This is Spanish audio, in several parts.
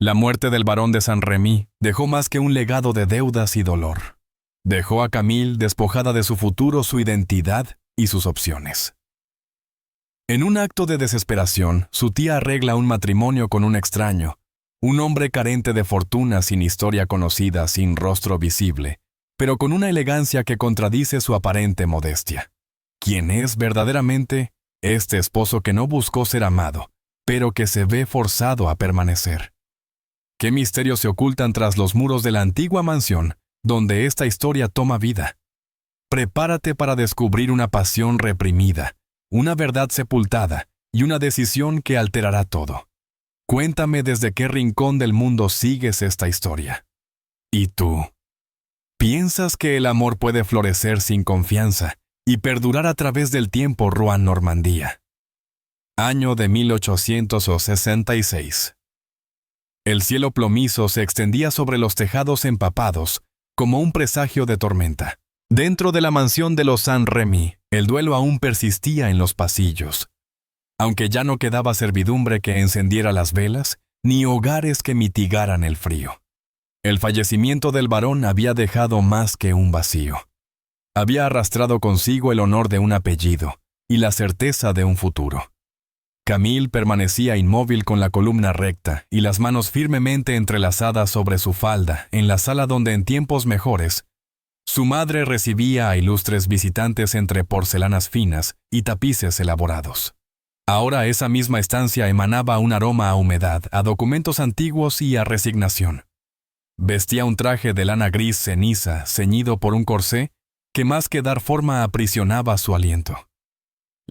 La muerte del barón de Saint-Remy dejó más que un legado de deudas y dolor. Dejó a Camille despojada de su futuro, su identidad y sus opciones. En un acto de desesperación, su tía arregla un matrimonio con un extraño, un hombre carente de fortuna, sin historia conocida, sin rostro visible, pero con una elegancia que contradice su aparente modestia. ¿Quién es verdaderamente este esposo que no buscó ser amado, pero que se ve forzado a permanecer? ¿Qué misterios se ocultan tras los muros de la antigua mansión, donde esta historia toma vida? Prepárate para descubrir una pasión reprimida, una verdad sepultada y una decisión que alterará todo. Cuéntame desde qué rincón del mundo sigues esta historia. ¿Y tú? ¿Piensas que el amor puede florecer sin confianza y perdurar a través del tiempo? Rouen Normandía. Año de 1866. El cielo plomizo se extendía sobre los tejados empapados como un presagio de tormenta. Dentro de la mansión de los Saint-Remy, el duelo aún persistía en los pasillos. Aunque ya no quedaba servidumbre que encendiera las velas, ni hogares que mitigaran el frío. El fallecimiento del barón había dejado más que un vacío. Había arrastrado consigo el honor de un apellido y la certeza de un futuro. Camille permanecía inmóvil con la columna recta y las manos firmemente entrelazadas sobre su falda en la sala donde en tiempos mejores su madre recibía a ilustres visitantes entre porcelanas finas y tapices elaborados. Ahora esa misma estancia emanaba un aroma a humedad, a documentos antiguos y a resignación. Vestía un traje de lana gris ceniza, ceñido por un corsé, que más que dar forma aprisionaba su aliento.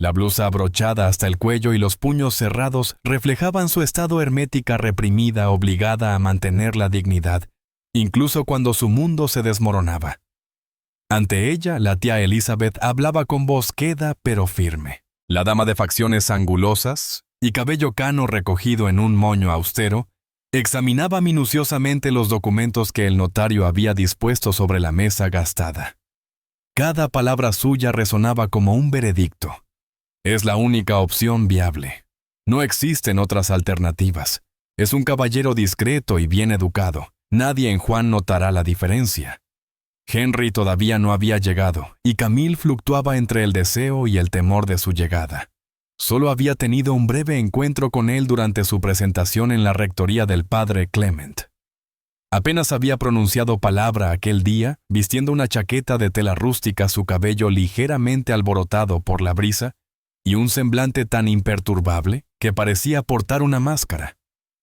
La blusa abrochada hasta el cuello y los puños cerrados reflejaban su estado hermética reprimida, obligada a mantener la dignidad, incluso cuando su mundo se desmoronaba. Ante ella, la tía Elizabeth hablaba con voz queda pero firme. La dama de facciones angulosas y cabello cano recogido en un moño austero, examinaba minuciosamente los documentos que el notario había dispuesto sobre la mesa gastada. Cada palabra suya resonaba como un veredicto. Es la única opción viable. No existen otras alternativas. Es un caballero discreto y bien educado. Nadie en Juan notará la diferencia. Henry todavía no había llegado, y Camille fluctuaba entre el deseo y el temor de su llegada. Solo había tenido un breve encuentro con él durante su presentación en la rectoría del padre Clement. Apenas había pronunciado palabra aquel día, vistiendo una chaqueta de tela rústica, su cabello ligeramente alborotado por la brisa, y un semblante tan imperturbable que parecía portar una máscara.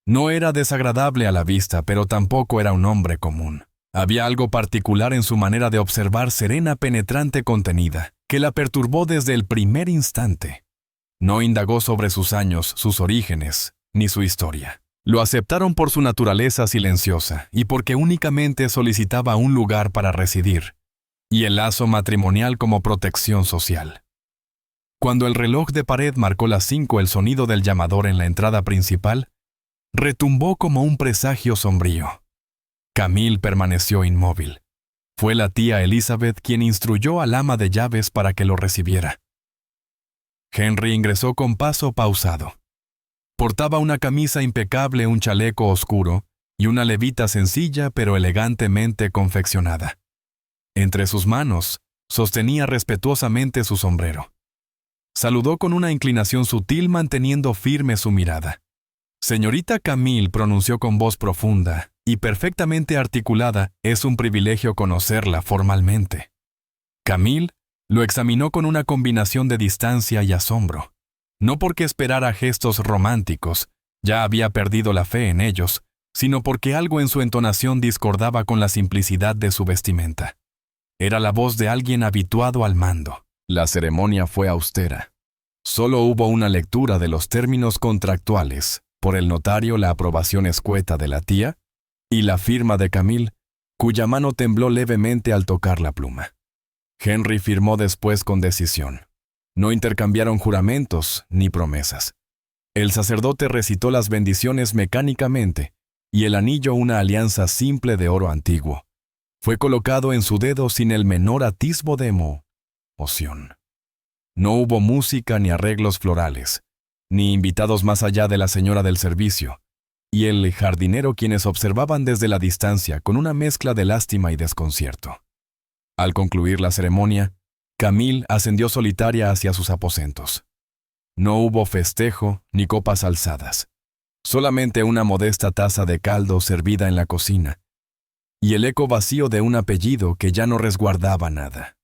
No era desagradable a la vista, pero tampoco era un hombre común. Había algo particular en su manera de observar, serena, penetrante, contenida, que la perturbó desde el primer instante. No indagó sobre sus años, sus orígenes, ni su historia. Lo aceptaron por su naturaleza silenciosa y porque únicamente solicitaba un lugar para residir, y el lazo matrimonial como protección social. Cuando el reloj de pared marcó las 5, el sonido del llamador en la entrada principal retumbó como un presagio sombrío. Camille permaneció inmóvil. Fue la tía Elizabeth quien instruyó al ama de llaves para que lo recibiera. Henry ingresó con paso pausado. Portaba una camisa impecable, un chaleco oscuro y una levita sencilla pero elegantemente confeccionada. Entre sus manos sostenía respetuosamente su sombrero. Saludó con una inclinación sutil, manteniendo firme su mirada. Señorita Camille, pronunció con voz profunda y perfectamente articulada, es un privilegio conocerla formalmente. Camille lo examinó con una combinación de distancia y asombro. No porque esperara gestos románticos, ya había perdido la fe en ellos, sino porque algo en su entonación discordaba con la simplicidad de su vestimenta. Era la voz de alguien habituado al mando. La ceremonia fue austera. Solo hubo una lectura de los términos contractuales, por el notario la aprobación escueta de la tía, y la firma de Camille, cuya mano tembló levemente al tocar la pluma. Henry firmó después con decisión. No intercambiaron juramentos ni promesas. El sacerdote recitó las bendiciones mecánicamente, y el anillo, una alianza simple de oro antiguo, fue colocado en su dedo sin el menor atisbo de emoción. No hubo música ni arreglos florales, ni invitados más allá de la señora del servicio, y el jardinero quienes observaban desde la distancia con una mezcla de lástima y desconcierto. Al concluir la ceremonia, Camille ascendió solitaria hacia sus aposentos. No hubo festejo ni copas alzadas, solamente una modesta taza de caldo servida en la cocina, y el eco vacío de un apellido que ya no resguardaba nada.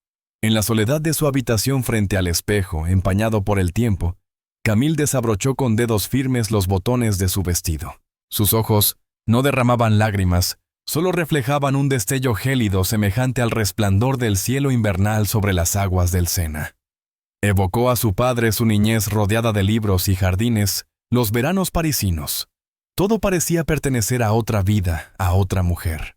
En la soledad de su habitación frente al espejo, empañado por el tiempo, Camille desabrochó con dedos firmes los botones de su vestido. Sus ojos no derramaban lágrimas, solo reflejaban un destello gélido semejante al resplandor del cielo invernal sobre las aguas del Sena. Evocó a su padre su niñez rodeada de libros y jardines, los veranos parisinos. Todo parecía pertenecer a otra vida, a otra mujer.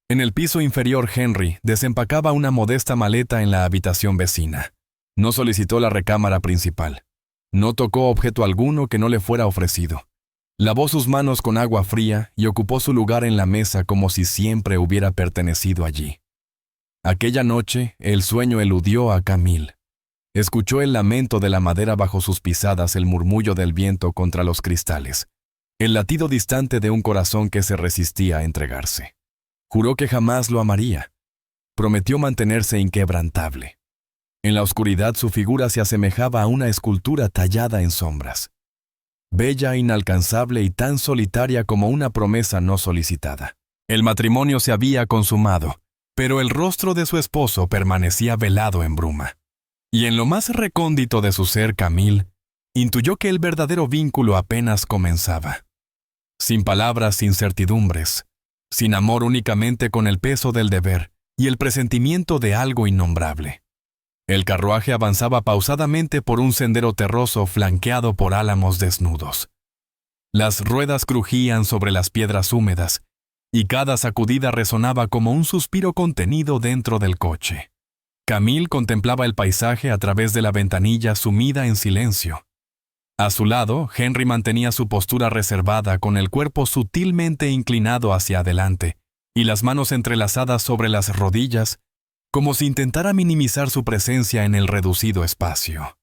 En el piso inferior, Henry desempacaba una modesta maleta en la habitación vecina. No solicitó la recámara principal. No tocó objeto alguno que no le fuera ofrecido. Lavó sus manos con agua fría y ocupó su lugar en la mesa como si siempre hubiera pertenecido allí. Aquella noche, el sueño eludió a Camille. Escuchó el lamento de la madera bajo sus pisadas, el murmullo del viento contra los cristales, el latido distante de un corazón que se resistía a entregarse. Juró que jamás lo amaría. Prometió mantenerse inquebrantable. En la oscuridad su figura se asemejaba a una escultura tallada en sombras. Bella, inalcanzable y tan solitaria como una promesa no solicitada. El matrimonio se había consumado, pero el rostro de su esposo permanecía velado en bruma. Y en lo más recóndito de su ser, Camille intuyó que el verdadero vínculo apenas comenzaba. Sin palabras, sin certidumbres, sin amor, únicamente con el peso del deber y el presentimiento de algo innombrable. El carruaje avanzaba pausadamente por un sendero terroso flanqueado por álamos desnudos. Las ruedas crujían sobre las piedras húmedas, y cada sacudida resonaba como un suspiro contenido dentro del coche. Camille contemplaba el paisaje a través de la ventanilla, sumida en silencio. A su lado, Henry mantenía su postura reservada, con el cuerpo sutilmente inclinado hacia adelante y las manos entrelazadas sobre las rodillas, como si intentara minimizar su presencia en el reducido espacio.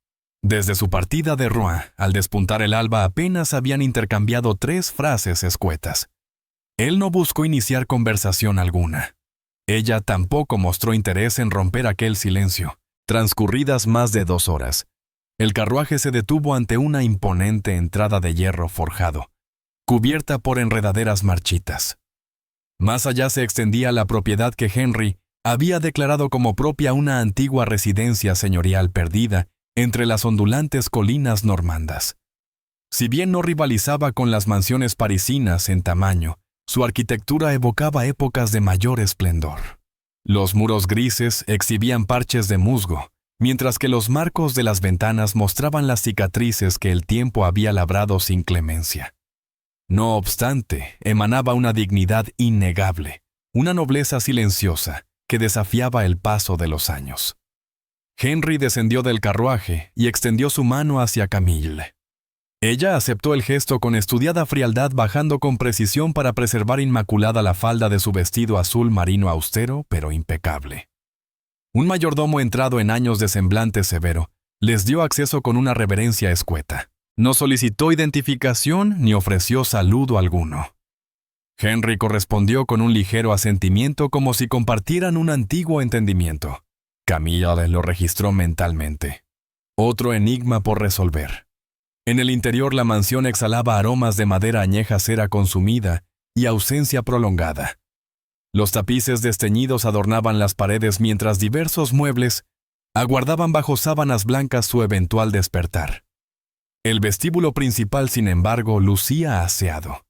Desde su partida de Rouen, al despuntar el alba, apenas habían intercambiado 3 frases escuetas. Él no buscó iniciar conversación alguna. Ella tampoco mostró interés en romper aquel silencio. Transcurridas más de 2 horas, el carruaje se detuvo ante una imponente entrada de hierro forjado, cubierta por enredaderas marchitas. Más allá se extendía la propiedad que Henry había declarado como propia, una antigua residencia señorial perdida entre las ondulantes colinas normandas. Si bien no rivalizaba con las mansiones parisinas en tamaño, su arquitectura evocaba épocas de mayor esplendor. Los muros grises exhibían parches de musgo, mientras que los marcos de las ventanas mostraban las cicatrices que el tiempo había labrado sin clemencia. No obstante, emanaba una dignidad innegable, una nobleza silenciosa, que desafiaba el paso de los años. Henry descendió del carruaje y extendió su mano hacia Camille. Ella aceptó el gesto con estudiada frialdad, bajando con precisión para preservar inmaculada la falda de su vestido azul marino austero, pero impecable. Un mayordomo entrado en años de semblante severo les dio acceso con una reverencia escueta. No solicitó identificación ni ofreció saludo alguno. Henry correspondió con un ligero asentimiento, como si compartieran un antiguo entendimiento. Camille lo registró mentalmente. Otro enigma por resolver. En el interior la mansión exhalaba aromas de madera añeja, cera consumida y ausencia prolongada. Los tapices desteñidos adornaban las paredes, mientras diversos muebles aguardaban bajo sábanas blancas su eventual despertar. El vestíbulo principal, sin embargo, lucía aseado.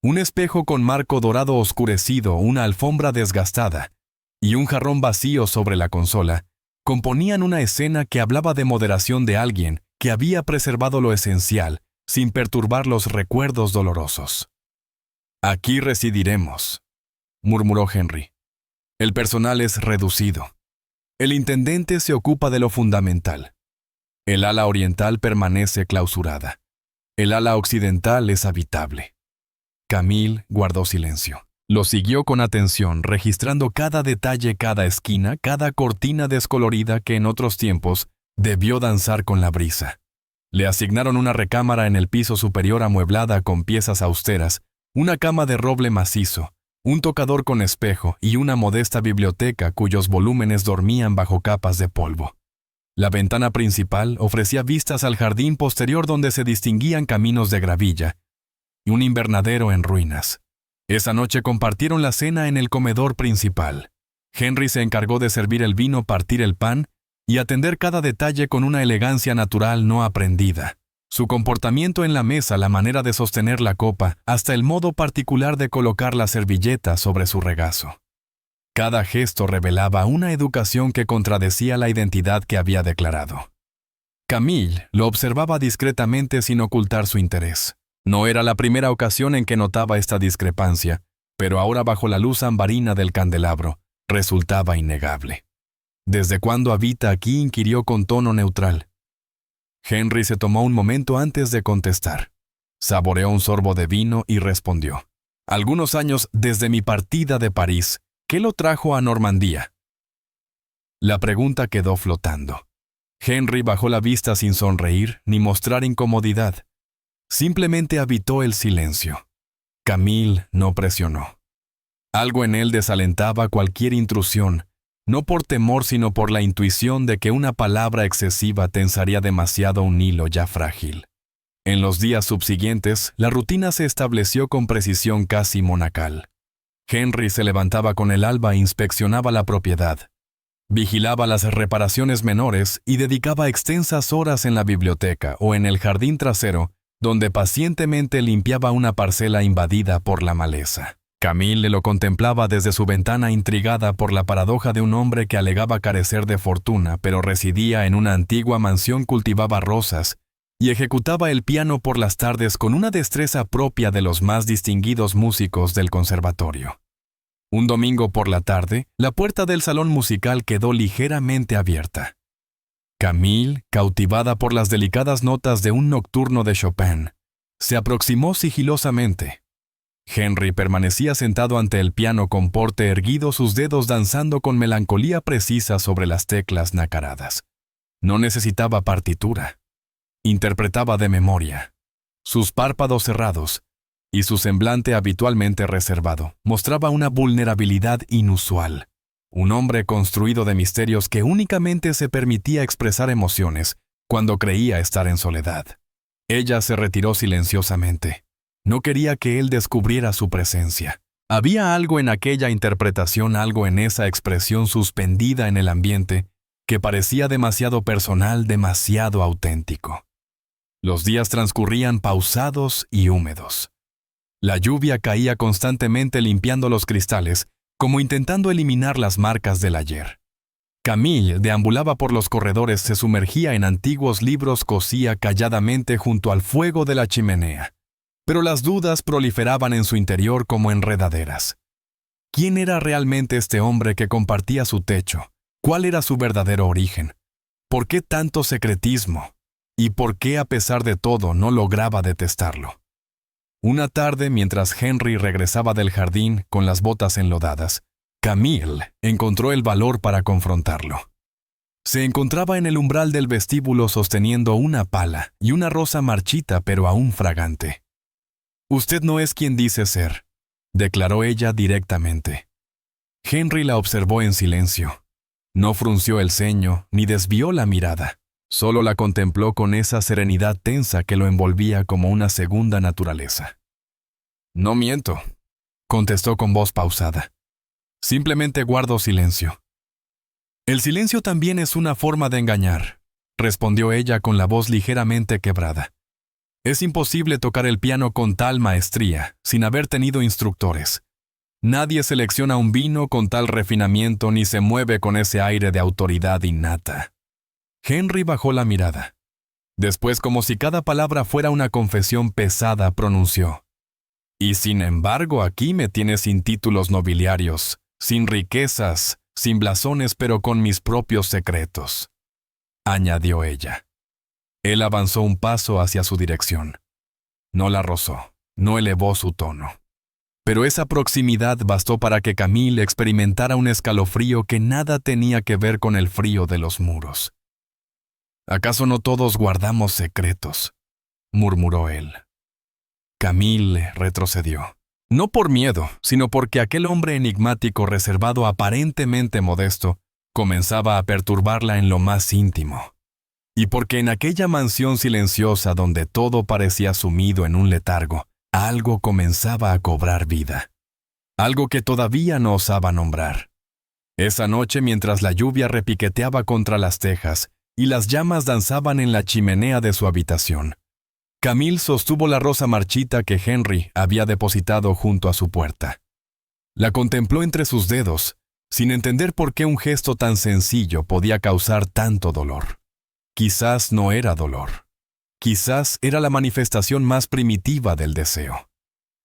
Un espejo con marco dorado oscurecido, una alfombra desgastada y un jarrón vacío sobre la consola componían una escena que hablaba de moderación de alguien que había preservado lo esencial sin perturbar los recuerdos dolorosos. «Aquí residiremos», murmuró Henry. «El personal es reducido. El intendente se ocupa de lo fundamental. El ala oriental permanece clausurada. El ala occidental es habitable». Camille guardó silencio. Lo siguió con atención, registrando cada detalle, cada esquina, cada cortina descolorida que en otros tiempos debió danzar con la brisa. Le asignaron una recámara en el piso superior amueblada con piezas austeras, una cama de roble macizo, un tocador con espejo y una modesta biblioteca cuyos volúmenes dormían bajo capas de polvo. La ventana principal ofrecía vistas al jardín posterior donde se distinguían caminos de gravilla y un invernadero en ruinas. Esa noche compartieron la cena en el comedor principal. Henry se encargó de servir el vino, partir el pan y atender cada detalle con una elegancia natural no aprendida. Su comportamiento en la mesa, la manera de sostener la copa, hasta el modo particular de colocar la servilleta sobre su regazo. Cada gesto revelaba una educación que contradecía la identidad que había declarado. Camille lo observaba discretamente sin ocultar su interés. No era la primera ocasión en que notaba esta discrepancia, pero ahora bajo la luz ambarina del candelabro, resultaba innegable. ¿Desde cuándo habita aquí?, inquirió con tono neutral. Henry se tomó un momento antes de contestar. Saboreó un sorbo de vino y respondió. Algunos años desde mi partida de París. ¿Qué lo trajo a Normandía? La pregunta quedó flotando. Henry bajó la vista sin sonreír ni mostrar incomodidad. Simplemente habitó el silencio. Camille no presionó. Algo en él desalentaba cualquier intrusión, no por temor sino por la intuición de que una palabra excesiva tensaría demasiado un hilo ya frágil. En los días subsiguientes, la rutina se estableció con precisión casi monacal. Henry se levantaba con el alba e inspeccionaba la propiedad. Vigilaba las reparaciones menores y dedicaba extensas horas en la biblioteca o en el jardín trasero, donde pacientemente limpiaba una parcela invadida por la maleza. Camille lo contemplaba desde su ventana intrigada por la paradoja de un hombre que alegaba carecer de fortuna, pero residía en una antigua mansión, cultivaba rosas y ejecutaba el piano por las tardes con una destreza propia de los más distinguidos músicos del conservatorio. Un domingo por la tarde, la puerta del salón musical quedó ligeramente abierta. Camille, cautivada por las delicadas notas de un nocturno de Chopin, se aproximó sigilosamente. Henry permanecía sentado ante el piano con porte erguido, sus dedos danzando con melancolía precisa sobre las teclas nacaradas. No necesitaba partitura. Interpretaba de memoria. Sus párpados cerrados y su semblante habitualmente reservado mostraba una vulnerabilidad inusual. Un hombre construido de misterios que únicamente se permitía expresar emociones cuando creía estar en soledad. Ella se retiró silenciosamente. No quería que él descubriera su presencia. Había algo en aquella interpretación, algo en esa expresión suspendida en el ambiente, que parecía demasiado personal, demasiado auténtico. Los días transcurrían pausados y húmedos. La lluvia caía constantemente limpiando los cristales, como intentando eliminar las marcas del ayer. Camille deambulaba por los corredores, se sumergía en antiguos libros, cosía calladamente junto al fuego de la chimenea. Pero las dudas proliferaban en su interior como enredaderas. ¿Quién era realmente este hombre que compartía su techo? ¿Cuál era su verdadero origen? ¿Por qué tanto secretismo? ¿Y por qué, a pesar de todo, no lograba detestarlo? Una tarde, mientras Henry regresaba del jardín con las botas enlodadas, Camille encontró el valor para confrontarlo. Se encontraba en el umbral del vestíbulo sosteniendo una pala y una rosa marchita pero aún fragante. «Usted no es quien dice ser», declaró ella directamente. Henry la observó en silencio. No frunció el ceño ni desvió la mirada. Solo la contempló con esa serenidad tensa que lo envolvía como una segunda naturaleza. «No miento», contestó con voz pausada. «Simplemente guardo silencio». «El silencio también es una forma de engañar», respondió ella con la voz ligeramente quebrada. «Es imposible tocar el piano con tal maestría, sin haber tenido instructores. Nadie selecciona un vino con tal refinamiento ni se mueve con ese aire de autoridad innata». Henry bajó la mirada. Después, como si cada palabra fuera una confesión pesada, pronunció: «Y sin embargo, aquí me tienes sin títulos nobiliarios, sin riquezas, sin blasones, pero con mis propios secretos», añadió ella. Él avanzó un paso hacia su dirección. No la rozó, no elevó su tono. Pero esa proximidad bastó para que Camille experimentara un escalofrío que nada tenía que ver con el frío de los muros. «¿Acaso no todos guardamos secretos?», murmuró él. Camille retrocedió. No por miedo, sino porque aquel hombre enigmático reservado aparentemente modesto comenzaba a perturbarla en lo más íntimo. Y porque en aquella mansión silenciosa donde todo parecía sumido en un letargo, algo comenzaba a cobrar vida. Algo que todavía no osaba nombrar. Esa noche, mientras la lluvia repiqueteaba contra las tejas y las llamas danzaban en la chimenea de su habitación, Camille sostuvo la rosa marchita que Henry había depositado junto a su puerta. La contempló entre sus dedos, sin entender por qué un gesto tan sencillo podía causar tanto dolor. Quizás no era dolor. Quizás era la manifestación más primitiva del deseo.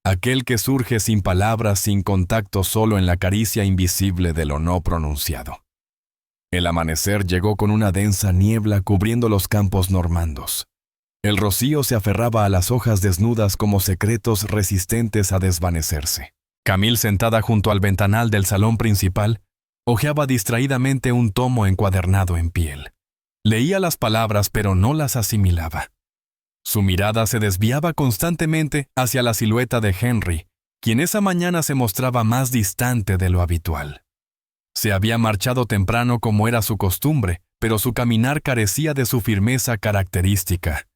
Aquel que surge sin palabras, sin contacto, solo en la caricia invisible de lo no pronunciado. El amanecer llegó con una densa niebla cubriendo los campos normandos. El rocío se aferraba a las hojas desnudas como secretos resistentes a desvanecerse. Camille, sentada junto al ventanal del salón principal, hojeaba distraídamente un tomo encuadernado en piel. Leía las palabras, pero no las asimilaba. Su mirada se desviaba constantemente hacia la silueta de Henry, quien esa mañana se mostraba más distante de lo habitual. Se había marchado temprano como era su costumbre, pero su caminar carecía de su firmeza característica,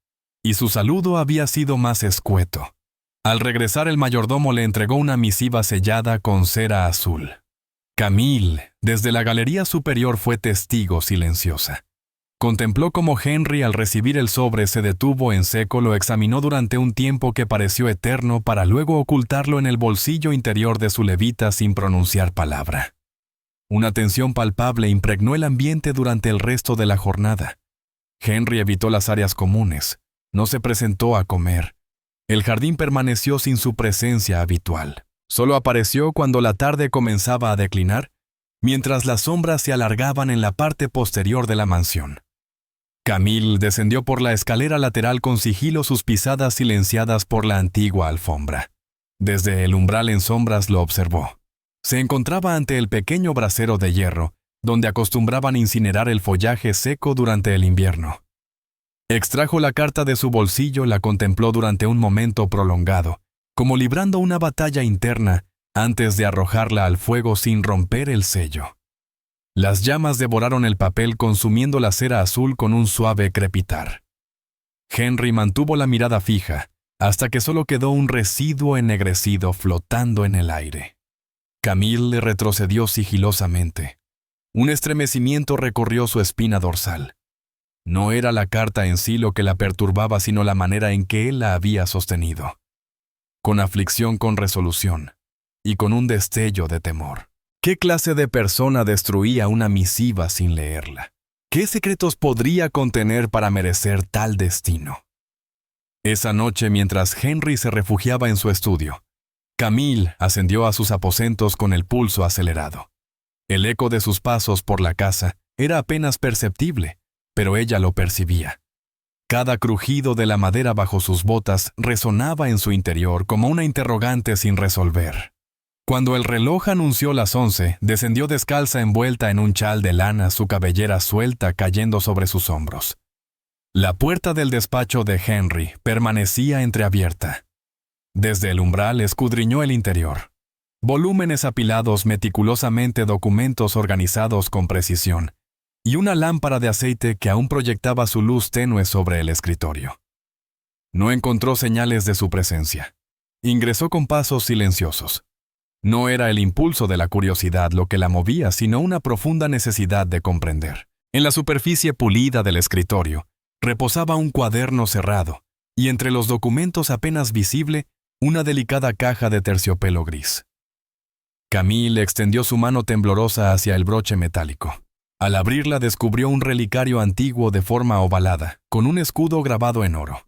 y su saludo había sido más escueto. Al regresar, el mayordomo le entregó una misiva sellada con cera azul. Camille, desde la galería superior, fue testigo silenciosa. Contempló cómo Henry, al recibir el sobre, se detuvo en seco, lo examinó durante un tiempo que pareció eterno para luego ocultarlo en el bolsillo interior de su levita sin pronunciar palabra. Una tensión palpable impregnó el ambiente durante el resto de la jornada. Henry evitó las áreas comunes. No se presentó a comer. El jardín permaneció sin su presencia habitual. Solo apareció cuando la tarde comenzaba a declinar, mientras las sombras se alargaban en la parte posterior de la mansión. Camille descendió por la escalera lateral con sigilo, sus pisadas silenciadas por la antigua alfombra. Desde el umbral en sombras lo observó. Se encontraba ante el pequeño brasero de hierro, donde acostumbraban incinerar el follaje seco durante el invierno. Extrajo la carta de su bolsillo, la contempló durante un momento prolongado, como librando una batalla interna antes de arrojarla al fuego sin romper el sello. Las llamas devoraron el papel, consumiendo la cera azul con un suave crepitar. Henry mantuvo la mirada fija, hasta que solo quedó un residuo ennegrecido flotando en el aire. Camille retrocedió sigilosamente. Un estremecimiento recorrió su espina dorsal. No era la carta en sí lo que la perturbaba, sino la manera en que él la había sostenido. Con aflicción, con resolución, y con un destello de temor. ¿Qué clase de persona destruía una misiva sin leerla? ¿Qué secretos podría contener para merecer tal destino? Esa noche, mientras Henry se refugiaba en su estudio, Camille ascendió a sus aposentos con el pulso acelerado. El eco de sus pasos por la casa era apenas perceptible, pero ella lo percibía. Cada crujido de la madera bajo sus botas resonaba en su interior como una interrogante sin resolver. Cuando el reloj anunció las 11, descendió descalza envuelta en un chal de lana, su cabellera suelta cayendo sobre sus hombros. La puerta del despacho de Henry permanecía entreabierta. Desde el umbral escudriñó el interior. Volúmenes apilados meticulosamente, documentos organizados con precisión, y una lámpara de aceite que aún proyectaba su luz tenue sobre el escritorio. No encontró señales de su presencia. Ingresó con pasos silenciosos. No era el impulso de la curiosidad lo que la movía, sino una profunda necesidad de comprender. En la superficie pulida del escritorio reposaba un cuaderno cerrado, y entre los documentos apenas visible, una delicada caja de terciopelo gris. Camille extendió su mano temblorosa hacia el broche metálico. Al abrirla descubrió un relicario antiguo de forma ovalada, con un escudo grabado en oro.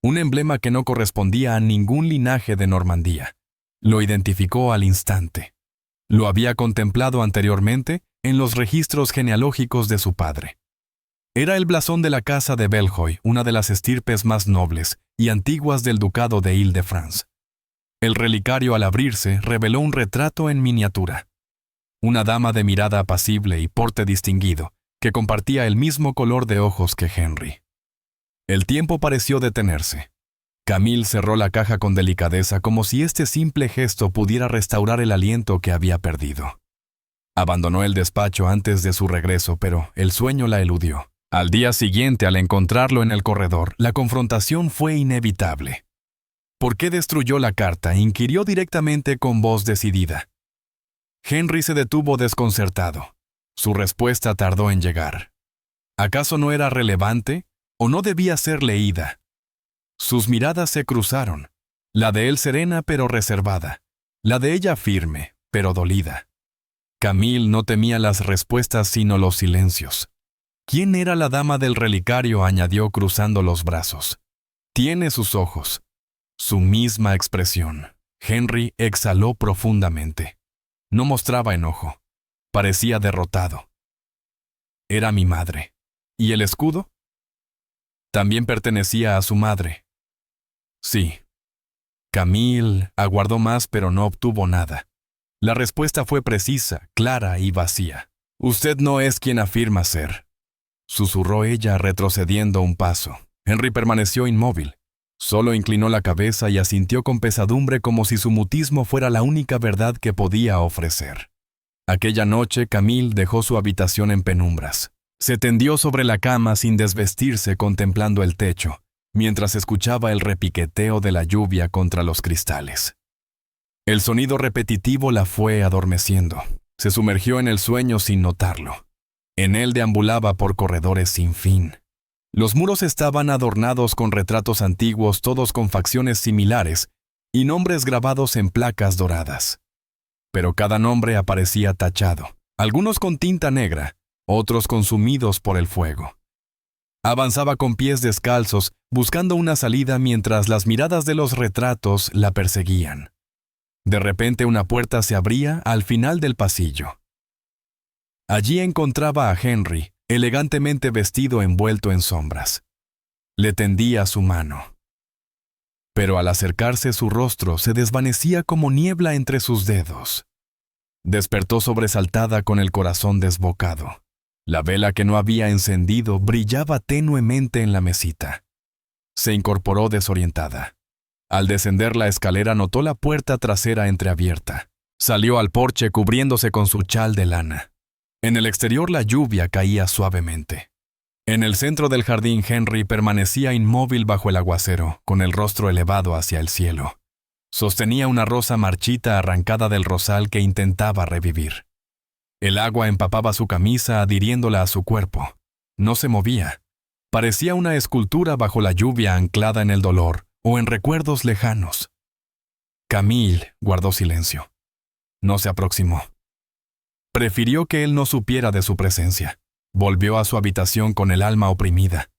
Un emblema que no correspondía a ningún linaje de Normandía. Lo identificó al instante. Lo había contemplado anteriormente en los registros genealógicos de su padre. Era el blasón de la casa de Bellejoy, una de las estirpes más nobles y antiguas del ducado de Île-de-France. El relicario, al abrirse, reveló un retrato en miniatura. Una dama de mirada apacible y porte distinguido, que compartía el mismo color de ojos que Henry. El tiempo pareció detenerse. Camille cerró la caja con delicadeza como si este simple gesto pudiera restaurar el aliento que había perdido. Abandonó el despacho antes de su regreso, pero el sueño la eludió. Al día siguiente, al encontrarlo en el corredor, la confrontación fue inevitable. ¿Por qué destruyó la carta?, inquirió directamente con voz decidida. Henry se detuvo desconcertado. Su respuesta tardó en llegar. ¿Acaso no era relevante o no debía ser leída? Sus miradas se cruzaron, la de él serena pero reservada, la de ella firme pero dolida. Camille no temía las respuestas sino los silencios. ¿Quién era la dama del relicario?, añadió cruzando los brazos. Tiene sus ojos, su misma expresión. Henry exhaló profundamente. No mostraba enojo, parecía derrotado. Era mi madre. ¿Y el escudo? También pertenecía a su madre. Sí. Camille aguardó más pero no obtuvo nada. La respuesta fue precisa, clara y vacía. Usted no es quien afirma ser, susurró ella retrocediendo un paso. Henry permaneció inmóvil. Solo inclinó la cabeza y asintió con pesadumbre como si su mutismo fuera la única verdad que podía ofrecer. Aquella noche Camille dejó su habitación en penumbras. Se tendió sobre la cama sin desvestirse contemplando el techo, mientras escuchaba el repiqueteo de la lluvia contra los cristales. El sonido repetitivo la fue adormeciendo. Se sumergió en el sueño sin notarlo. En él deambulaba por corredores sin fin. Los muros estaban adornados con retratos antiguos, todos con facciones similares, y nombres grabados en placas doradas. Pero cada nombre aparecía tachado, algunos con tinta negra, otros consumidos por el fuego. Avanzaba con pies descalzos, buscando una salida mientras las miradas de los retratos la perseguían. De repente una puerta se abría al final del pasillo. Allí encontraba a Henry, elegantemente vestido envuelto en sombras. Le tendía su mano. Pero al acercarse su rostro se desvanecía como niebla entre sus dedos. Despertó sobresaltada con el corazón desbocado. La vela que no había encendido brillaba tenuemente en la mesita. Se incorporó desorientada. Al descender la escalera notó la puerta trasera entreabierta. Salió al porche cubriéndose con su chal de lana. En el exterior la lluvia caía suavemente. En el centro del jardín Henry permanecía inmóvil bajo el aguacero, con el rostro elevado hacia el cielo. Sostenía una rosa marchita arrancada del rosal que intentaba revivir. El agua empapaba su camisa adhiriéndola a su cuerpo. No se movía. Parecía una escultura bajo la lluvia anclada en el dolor o en recuerdos lejanos. Camille guardó silencio. No se aproximó. Prefirió que él no supiera de su presencia. Volvió a su habitación con el alma oprimida.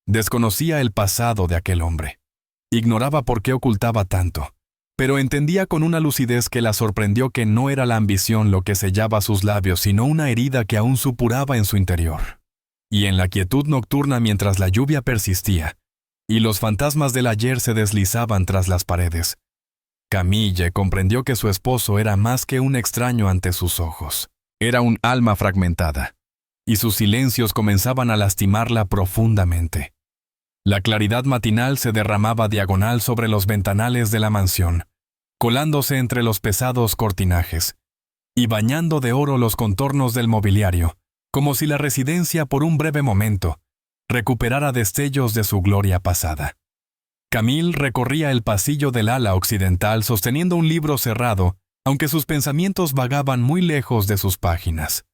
Desconocía el pasado de aquel hombre. Ignoraba por qué ocultaba tanto, pero entendía con una lucidez que la sorprendió que no era la ambición lo que sellaba sus labios, sino una herida que aún supuraba en su interior. Y en la quietud nocturna mientras la lluvia persistía, y los fantasmas del ayer se deslizaban tras las paredes, Camille comprendió que su esposo era más que un extraño ante sus ojos. Era un alma fragmentada, y sus silencios comenzaban a lastimarla profundamente. La claridad matinal se derramaba diagonal sobre los ventanales de la mansión, colándose entre los pesados cortinajes, y bañando de oro los contornos del mobiliario, como si la residencia por un breve momento recuperara destellos de su gloria pasada. Camille recorría el pasillo del ala occidental sosteniendo un libro cerrado, aunque sus pensamientos vagaban muy lejos de sus páginas.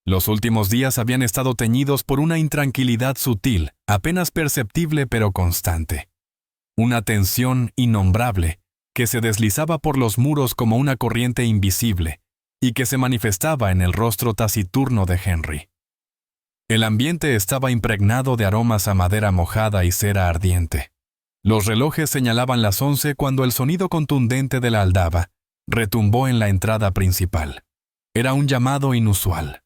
Los últimos días habían estado teñidos por una intranquilidad sutil, apenas perceptible pero constante. Una tensión innombrable que se deslizaba por los muros como una corriente invisible y que se manifestaba en el rostro taciturno de Henry. El ambiente estaba impregnado de aromas a madera mojada y cera ardiente. Los relojes señalaban las 11 cuando el sonido contundente de la aldaba retumbó en la entrada principal. Era un llamado inusual.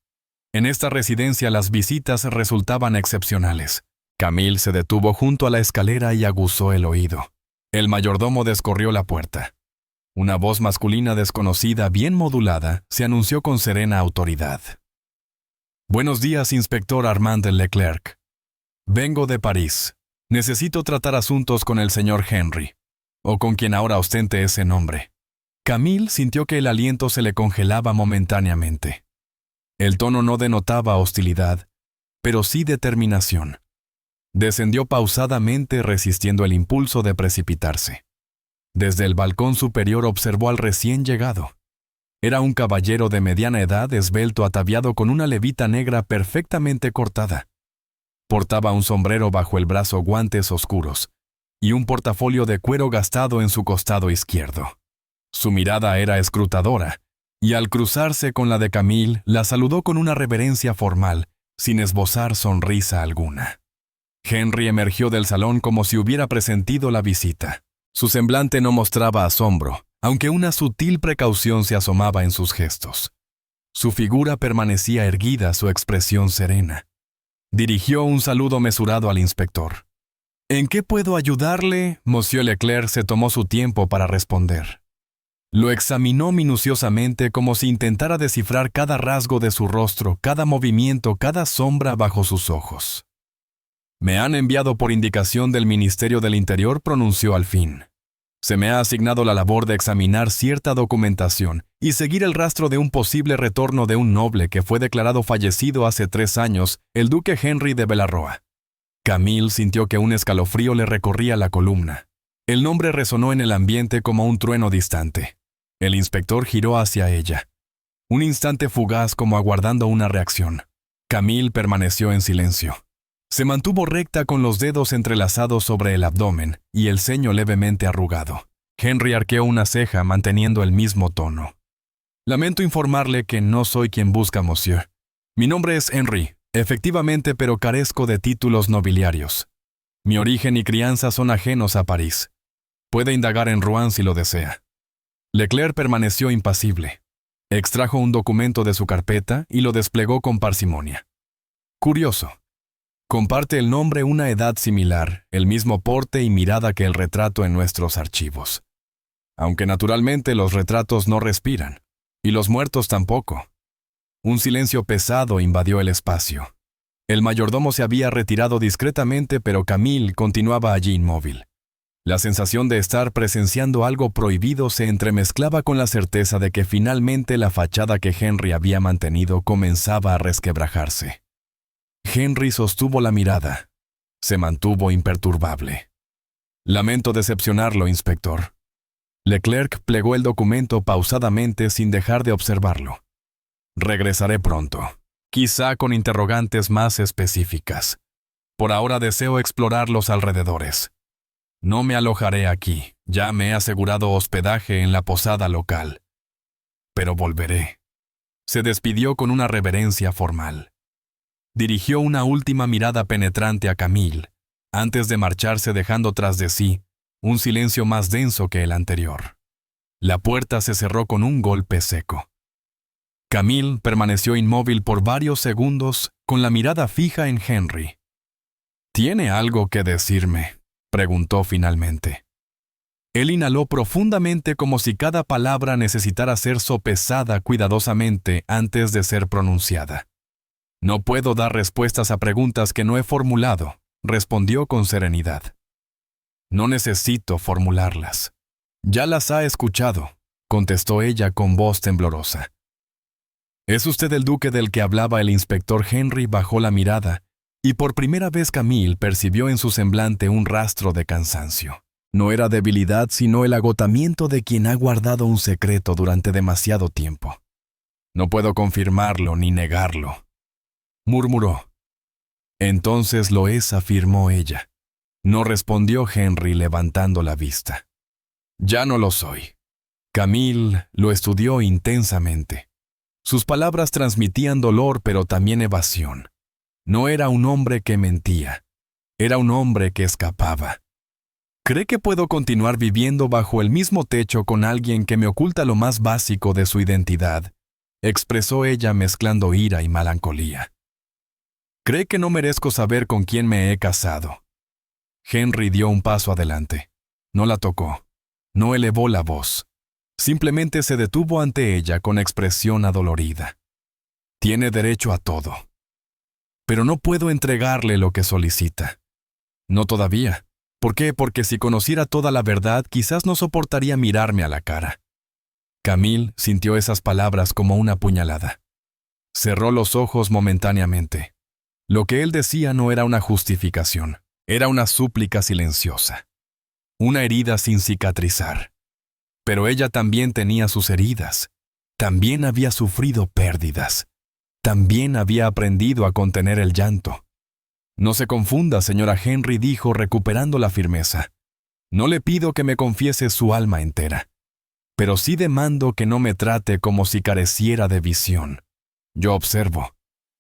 En esta residencia las visitas resultaban excepcionales. Camille se detuvo junto a la escalera y aguzó el oído. El mayordomo descorrió la puerta. Una voz masculina desconocida, bien modulada, se anunció con serena autoridad. «Buenos días, inspector Armand Leclerc. Vengo de París. Necesito tratar asuntos con el señor Henry, o con quien ahora ostente ese nombre. Camille sintió que el aliento se le congelaba momentáneamente. El tono no denotaba hostilidad, pero sí determinación. Descendió pausadamente resistiendo el impulso de precipitarse. Desde el balcón superior observó al recién llegado. Era un caballero de mediana edad, esbelto, ataviado con una levita negra perfectamente cortada. Portaba un sombrero bajo el brazo, guantes oscuros, y un portafolio de cuero gastado en su costado izquierdo. Su mirada era escrutadora, y al cruzarse con la de Camille, la saludó con una reverencia formal, sin esbozar sonrisa alguna. Henry emergió del salón como si hubiera presentido la visita. Su semblante no mostraba asombro, aunque una sutil precaución se asomaba en sus gestos. Su figura permanecía erguida, su expresión serena. Dirigió un saludo mesurado al inspector. «¿En qué puedo ayudarle?» Monsieur Leclerc se tomó su tiempo para responder. Lo examinó minuciosamente como si intentara descifrar cada rasgo de su rostro, cada movimiento, cada sombra bajo sus ojos. «Me han enviado por indicación del Ministerio del Interior», pronunció al fin. «Se me ha asignado la labor de examinar cierta documentación y seguir el rastro de un posible retorno de un noble que fue declarado fallecido hace 3 años, el duque Henry de Belarroa». Camille sintió que un escalofrío le recorría la columna. El nombre resonó en el ambiente como un trueno distante. El inspector giró hacia ella. Un instante fugaz, como aguardando una reacción. Camille permaneció en silencio. Se mantuvo recta con los dedos entrelazados sobre el abdomen y el ceño levemente arrugado. Henry arqueó una ceja manteniendo el mismo tono. «Lamento informarle que no soy quien busca, monsieur. Mi nombre es Henry, efectivamente, pero carezco de títulos nobiliarios. Mi origen y crianza son ajenos a París. Puede indagar en Rouen si lo desea». Leclerc permaneció impasible. Extrajo un documento de su carpeta y lo desplegó con parsimonia. «Curioso. Comparte el nombre, una edad similar, el mismo porte y mirada que el retrato en nuestros archivos. Aunque naturalmente los retratos no respiran, y los muertos tampoco». Un silencio pesado invadió el espacio. El mayordomo se había retirado discretamente, pero Camille continuaba allí inmóvil. La sensación de estar presenciando algo prohibido se entremezclaba con la certeza de que finalmente la fachada que Henry había mantenido comenzaba a resquebrajarse. Henry sostuvo la mirada. Se mantuvo imperturbable. «Lamento decepcionarlo, inspector». Leclerc plegó el documento pausadamente sin dejar de observarlo. «Regresaré pronto, quizá con interrogantes más específicas. Por ahora deseo explorar los alrededores. No me alojaré aquí, ya me he asegurado hospedaje en la posada local. Pero volveré». Se despidió con una reverencia formal. Dirigió una última mirada penetrante a Camille, antes de marcharse dejando tras de sí un silencio más denso que el anterior. La puerta se cerró con un golpe seco. Camille permaneció inmóvil por varios segundos, con la mirada fija en Henry. «¿Tiene algo que decirme?», preguntó finalmente. Él inhaló profundamente como si cada palabra necesitara ser sopesada cuidadosamente antes de ser pronunciada. «No puedo dar respuestas a preguntas que no he formulado», respondió con serenidad. «No necesito formularlas. Ya las ha escuchado», contestó ella con voz temblorosa. «¿Es usted el duque del que hablaba el inspector?» Henry bajó la mirada, y por primera vez Camille percibió en su semblante un rastro de cansancio. No era debilidad, sino el agotamiento de quien ha guardado un secreto durante demasiado tiempo. «No puedo confirmarlo ni negarlo», murmuró. «Entonces lo es», afirmó ella. No respondió Henry levantando la vista. «Ya no lo soy». Camille lo estudió intensamente. Sus palabras transmitían dolor, pero también evasión. No era un hombre que mentía. Era un hombre que escapaba. «¿Cree que puedo continuar viviendo bajo el mismo techo con alguien que me oculta lo más básico de su identidad?», expresó ella mezclando ira y melancolía. «¿Cree que no merezco saber con quién me he casado?». Henry dio un paso adelante. No la tocó. No elevó la voz. Simplemente se detuvo ante ella con expresión adolorida. «Tiene derecho a todo. Pero no puedo entregarle lo que solicita. No todavía. ¿Por qué? Porque si conociera toda la verdad, quizás no soportaría mirarme a la cara. Camille sintió esas palabras como una puñalada. Cerró los ojos momentáneamente. Lo que él decía no era una justificación, era una súplica silenciosa. Una herida sin cicatrizar. Pero ella también tenía sus heridas. También había sufrido pérdidas. También había aprendido a contener el llanto. No se confunda, señora Henry, dijo, recuperando la firmeza. No le pido que me confiese su alma entera, pero sí demando que no me trate como si careciera de visión. Yo observo,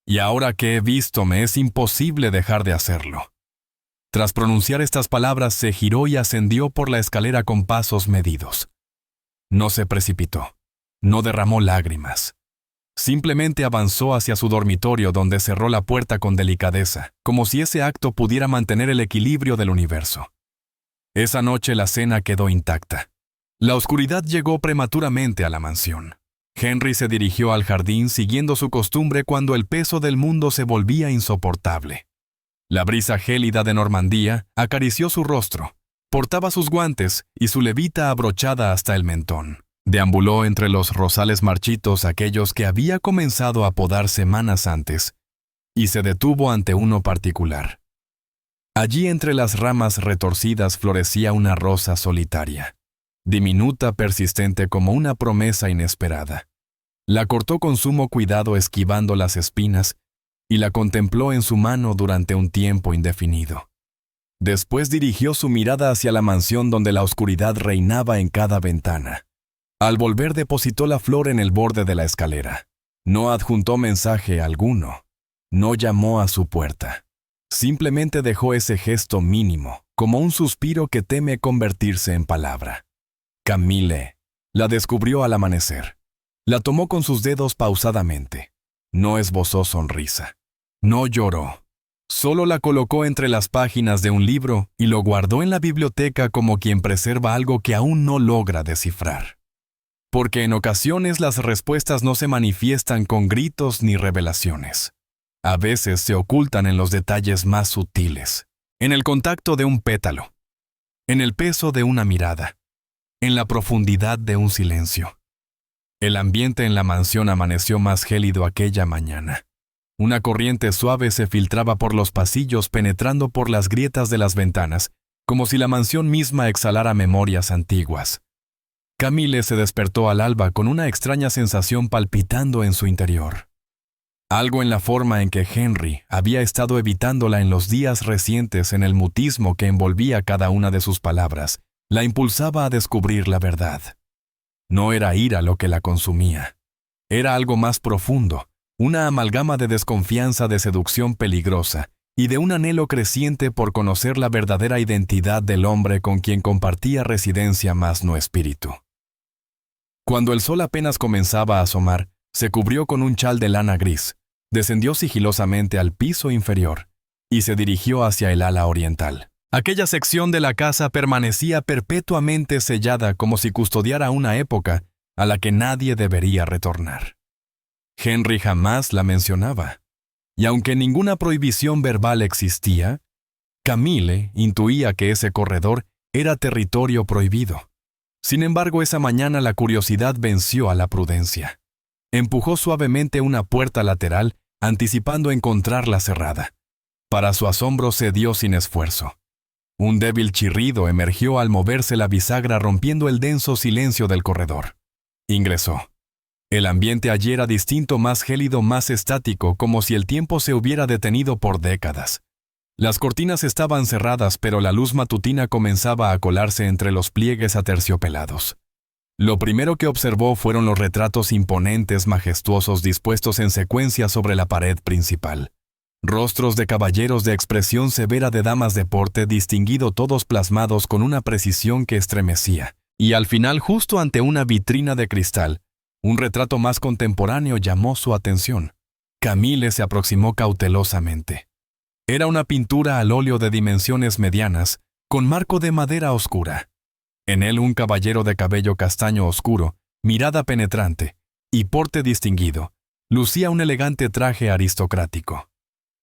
y ahora que he visto me es imposible dejar de hacerlo. Tras pronunciar estas palabras, se giró y ascendió por la escalera con pasos medidos. No se precipitó, no derramó lágrimas. Simplemente avanzó hacia su dormitorio, donde cerró la puerta con delicadeza, como si ese acto pudiera mantener el equilibrio del universo. Esa noche la cena quedó intacta. La oscuridad llegó prematuramente a la mansión. Henry se dirigió al jardín siguiendo su costumbre cuando el peso del mundo se volvía insoportable. La brisa gélida de Normandía acarició su rostro. Portaba sus guantes y su levita abrochada hasta el mentón. Deambuló entre los rosales marchitos, aquellos que había comenzado a podar semanas antes, y se detuvo ante uno particular. Allí entre las ramas retorcidas florecía una rosa solitaria, diminuta, persistente como una promesa inesperada. La cortó con sumo cuidado, esquivando las espinas, y la contempló en su mano durante un tiempo indefinido. Después dirigió su mirada hacia la mansión, donde la oscuridad reinaba en cada ventana. Al volver, depositó la flor en el borde de la escalera. No adjuntó mensaje alguno. No llamó a su puerta. Simplemente dejó ese gesto mínimo, como un suspiro que teme convertirse en palabra. Camille la descubrió al amanecer. La tomó con sus dedos pausadamente. No esbozó sonrisa. No lloró. Solo la colocó entre las páginas de un libro y lo guardó en la biblioteca como quien preserva algo que aún no logra descifrar. Porque en ocasiones las respuestas no se manifiestan con gritos ni revelaciones. A veces se ocultan en los detalles más sutiles, en el contacto de un pétalo, en el peso de una mirada, en la profundidad de un silencio. El ambiente en la mansión amaneció más gélido aquella mañana. Una corriente suave se filtraba por los pasillos, penetrando por las grietas de las ventanas, como si la mansión misma exhalara memorias antiguas. Camille se despertó al alba con una extraña sensación palpitando en su interior. Algo en la forma en que Henry había estado evitándola en los días recientes, en el mutismo que envolvía cada una de sus palabras, la impulsaba a descubrir la verdad. No era ira lo que la consumía. Era algo más profundo, una amalgama de desconfianza, de seducción peligrosa y de un anhelo creciente por conocer la verdadera identidad del hombre con quien compartía residencia más no espíritu. Cuando el sol apenas comenzaba a asomar, se cubrió con un chal de lana gris, descendió sigilosamente al piso inferior y se dirigió hacia el ala oriental. Aquella sección de la casa permanecía perpetuamente sellada, como si custodiara una época a la que nadie debería retornar. Henry jamás la mencionaba, y aunque ninguna prohibición verbal existía, Camille intuía que ese corredor era territorio prohibido. Sin embargo, esa mañana la curiosidad venció a la prudencia. Empujó suavemente una puerta lateral, anticipando encontrarla cerrada. Para su asombro, cedió sin esfuerzo. Un débil chirrido emergió al moverse la bisagra, rompiendo el denso silencio del corredor. Ingresó. El ambiente allí era distinto, más gélido, más estático, como si el tiempo se hubiera detenido por décadas. Las cortinas estaban cerradas, pero la luz matutina comenzaba a colarse entre los pliegues aterciopelados. Lo primero que observó fueron los retratos imponentes, majestuosos, dispuestos en secuencia sobre la pared principal. Rostros de caballeros, de expresión severa, de damas de porte distinguido, todos plasmados con una precisión que estremecía. Y al final, justo ante una vitrina de cristal, un retrato más contemporáneo llamó su atención. Camille se aproximó cautelosamente. Era una pintura al óleo de dimensiones medianas, con marco de madera oscura. En él un caballero de cabello castaño oscuro, mirada penetrante y porte distinguido, lucía un elegante traje aristocrático.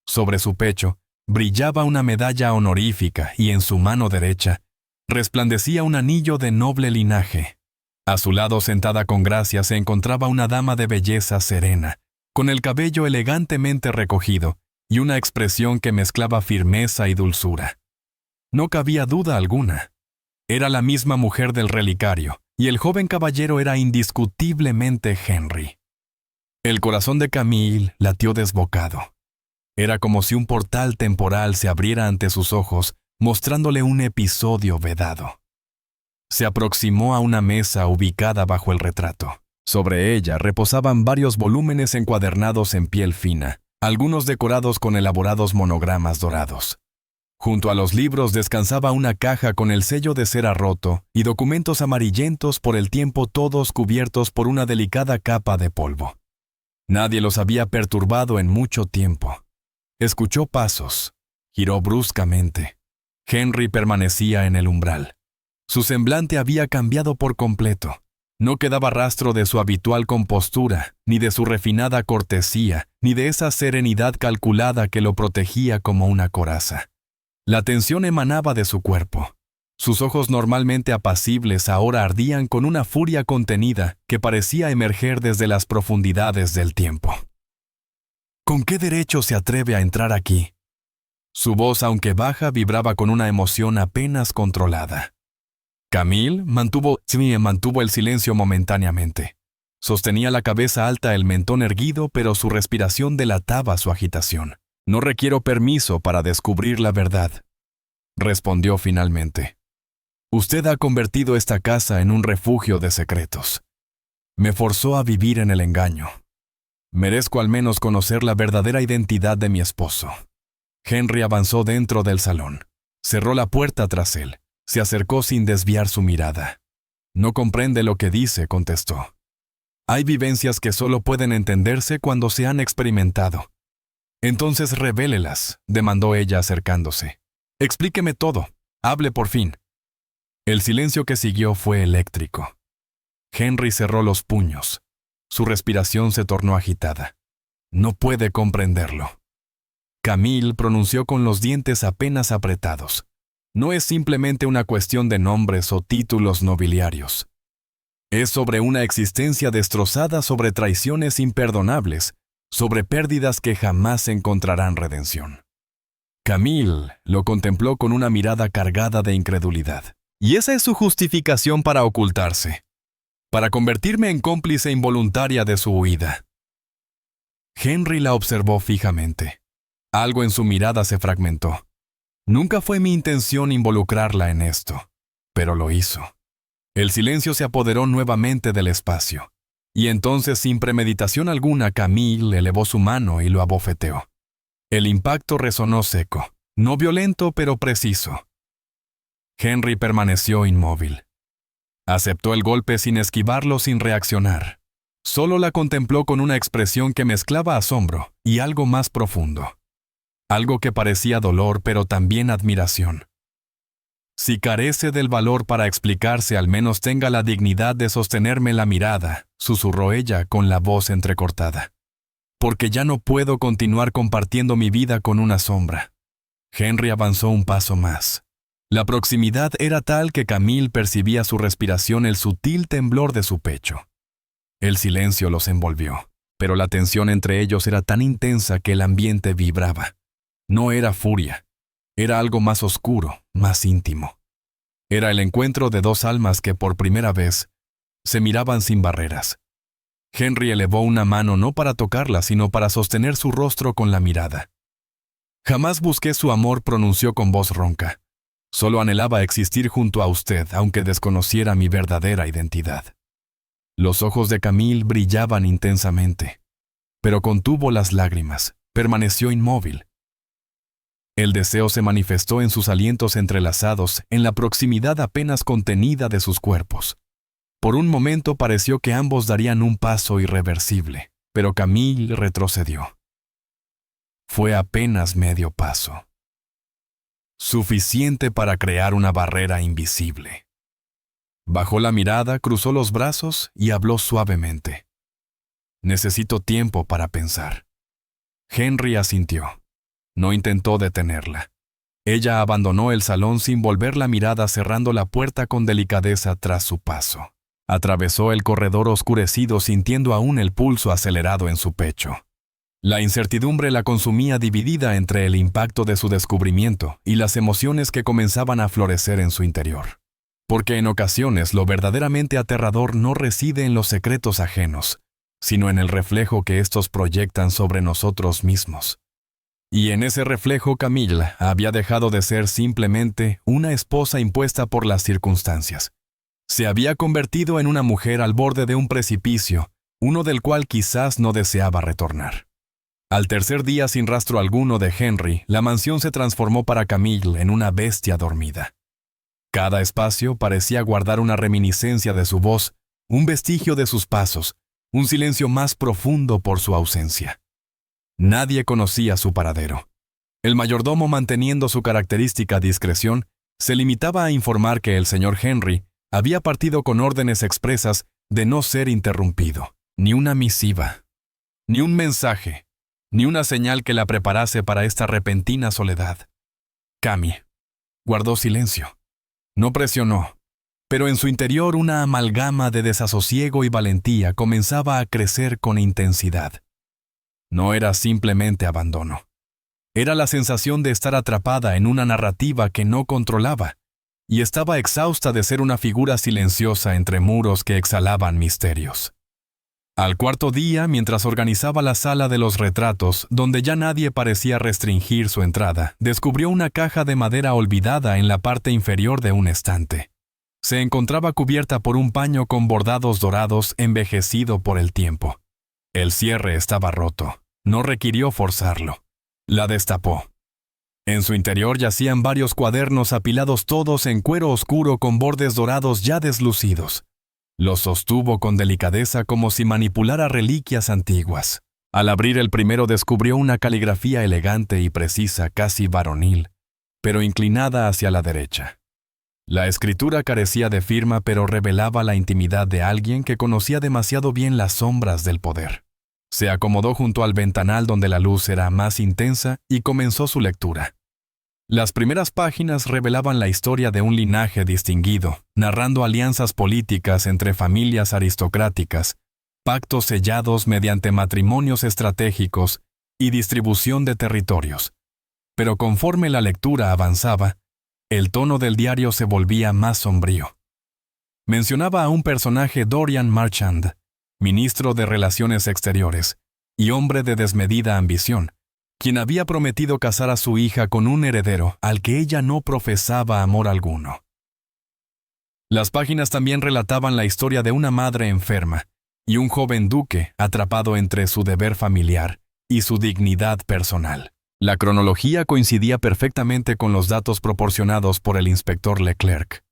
Sobre su pecho, brillaba una medalla honorífica y en su mano derecha resplandecía un anillo de noble linaje. A su lado, sentada con gracia, se encontraba una dama de belleza serena, con el cabello elegantemente recogido y una expresión que mezclaba firmeza y dulzura. No cabía duda alguna. Era la misma mujer del relicario, y el joven caballero era indiscutiblemente Henry. El corazón de Camille latió desbocado. Era como si un portal temporal se abriera ante sus ojos, mostrándole un episodio vedado. Se aproximó a una mesa ubicada bajo el retrato. Sobre ella reposaban varios volúmenes encuadernados en piel fina, algunos decorados con elaborados monogramas dorados. Junto a los libros descansaba una caja con el sello de cera roto y documentos amarillentos por el tiempo, todos cubiertos por una delicada capa de polvo. Nadie los había perturbado en mucho tiempo. Escuchó pasos. Giró bruscamente. Henry permanecía en el umbral. Su semblante había cambiado por completo. No quedaba rastro de su habitual compostura, ni de su refinada cortesía, ni de esa serenidad calculada que lo protegía como una coraza. La tensión emanaba de su cuerpo. Sus ojos, normalmente apacibles, ahora ardían con una furia contenida que parecía emerger desde las profundidades del tiempo. ¿Con qué derecho se atreve a entrar aquí? Su voz, aunque baja, vibraba con una emoción apenas controlada. Camille mantuvo el silencio momentáneamente. Sostenía la cabeza alta, el mentón erguido, pero su respiración delataba su agitación. «No requiero permiso para descubrir la verdad», respondió finalmente. «Usted ha convertido esta casa en un refugio de secretos. Me forzó a vivir en el engaño. Merezco al menos conocer la verdadera identidad de mi esposo». Henry avanzó dentro del salón. Cerró la puerta tras él. Se acercó sin desviar su mirada. «No comprende lo que dice», contestó. «Hay vivencias que solo pueden entenderse cuando se han experimentado». «Entonces revélelas», demandó ella acercándose. «Explíqueme todo. Hable por fin». El silencio que siguió fue eléctrico. Henry cerró los puños. Su respiración se tornó agitada. «No puede comprenderlo». Camille pronunció con los dientes apenas apretados. «No es simplemente una cuestión de nombres o títulos nobiliarios. Es sobre una existencia destrozada, sobre traiciones imperdonables, sobre pérdidas que jamás encontrarán redención». Camille lo contempló con una mirada cargada de incredulidad. «¿Y esa es su justificación para ocultarse? Para convertirme en cómplice involuntaria de su huida». Henry la observó fijamente. Algo en su mirada se fragmentó. «Nunca fue mi intención involucrarla en esto, pero lo hizo». El silencio se apoderó nuevamente del espacio. Y entonces, sin premeditación alguna, Camille elevó su mano y lo abofeteó. El impacto resonó seco, no violento, pero preciso. Henry permaneció inmóvil. Aceptó el golpe sin esquivarlo, sin reaccionar. Solo la contempló con una expresión que mezclaba asombro y algo más profundo. Algo que parecía dolor, pero también admiración. «Si carece del valor para explicarse, al menos tenga la dignidad de sostenerme la mirada», susurró ella con la voz entrecortada. «Porque ya no puedo continuar compartiendo mi vida con una sombra». Henry avanzó un paso más. La proximidad era tal que Camille percibía su respiración, el sutil temblor de su pecho. El silencio los envolvió, pero la tensión entre ellos era tan intensa que el ambiente vibraba. No era furia, era algo más oscuro, más íntimo. Era el encuentro de dos almas que por primera vez se miraban sin barreras. Henry elevó una mano no para tocarla, sino para sostener su rostro con la mirada. «Jamás busqué su amor», pronunció con voz ronca. «Solo anhelaba existir junto a usted, aunque desconociera mi verdadera identidad». Los ojos de Camille brillaban intensamente, pero contuvo las lágrimas, permaneció inmóvil. El deseo se manifestó en sus alientos entrelazados, en la proximidad apenas contenida de sus cuerpos. Por un momento pareció que ambos darían un paso irreversible, pero Camille retrocedió. Fue apenas medio paso. Suficiente para crear una barrera invisible. Bajó la mirada, cruzó los brazos y habló suavemente. «Necesito tiempo para pensar». Henry asintió. No intentó detenerla. Ella abandonó el salón sin volver la mirada, cerrando la puerta con delicadeza tras su paso. Atravesó el corredor oscurecido sintiendo aún el pulso acelerado en su pecho. La incertidumbre la consumía, dividida entre el impacto de su descubrimiento y las emociones que comenzaban a florecer en su interior. Porque en ocasiones lo verdaderamente aterrador no reside en los secretos ajenos, sino en el reflejo que estos proyectan sobre nosotros mismos. Y en ese reflejo Camille había dejado de ser simplemente una esposa impuesta por las circunstancias. Se había convertido en una mujer al borde de un precipicio, uno del cual quizás no deseaba retornar. Al tercer día, sin rastro alguno de Henry, la mansión se transformó para Camille en una bestia dormida. Cada espacio parecía guardar una reminiscencia de su voz, un vestigio de sus pasos, un silencio más profundo por su ausencia. Nadie conocía su paradero. El mayordomo, manteniendo su característica discreción, se limitaba a informar que el señor Henry había partido con órdenes expresas de no ser interrumpido. Ni una misiva, ni un mensaje, ni una señal que la preparase para esta repentina soledad. Camille guardó silencio. No presionó, pero en su interior una amalgama de desasosiego y valentía comenzaba a crecer con intensidad. No era simplemente abandono. Era la sensación de estar atrapada en una narrativa que no controlaba, y estaba exhausta de ser una figura silenciosa entre muros que exhalaban misterios. Al cuarto día, mientras organizaba la sala de los retratos, donde ya nadie parecía restringir su entrada, descubrió una caja de madera olvidada en la parte inferior de un estante. Se encontraba cubierta por un paño con bordados dorados envejecido por el tiempo. El cierre estaba roto. No requirió forzarlo. La destapó. En su interior yacían varios cuadernos apilados todos en cuero oscuro con bordes dorados ya deslucidos. Los sostuvo con delicadeza como si manipulara reliquias antiguas. Al abrir el primero descubrió una caligrafía elegante y precisa, casi varonil, pero inclinada hacia la derecha. La escritura carecía de firma, pero revelaba la intimidad de alguien que conocía demasiado bien las sombras del poder. Se acomodó junto al ventanal donde la luz era más intensa y comenzó su lectura. Las primeras páginas revelaban la historia de un linaje distinguido, narrando alianzas políticas entre familias aristocráticas, pactos sellados mediante matrimonios estratégicos y distribución de territorios. Pero conforme la lectura avanzaba, el tono del diario se volvía más sombrío. Mencionaba a un personaje, Dorian Marchand, ministro de Relaciones Exteriores y hombre de desmedida ambición, quien había prometido casar a su hija con un heredero al que ella no profesaba amor alguno. Las páginas también relataban la historia de una madre enferma y un joven duque atrapado entre su deber familiar y su dignidad personal. La cronología coincidía perfectamente con los datos proporcionados por el inspector Leclerc.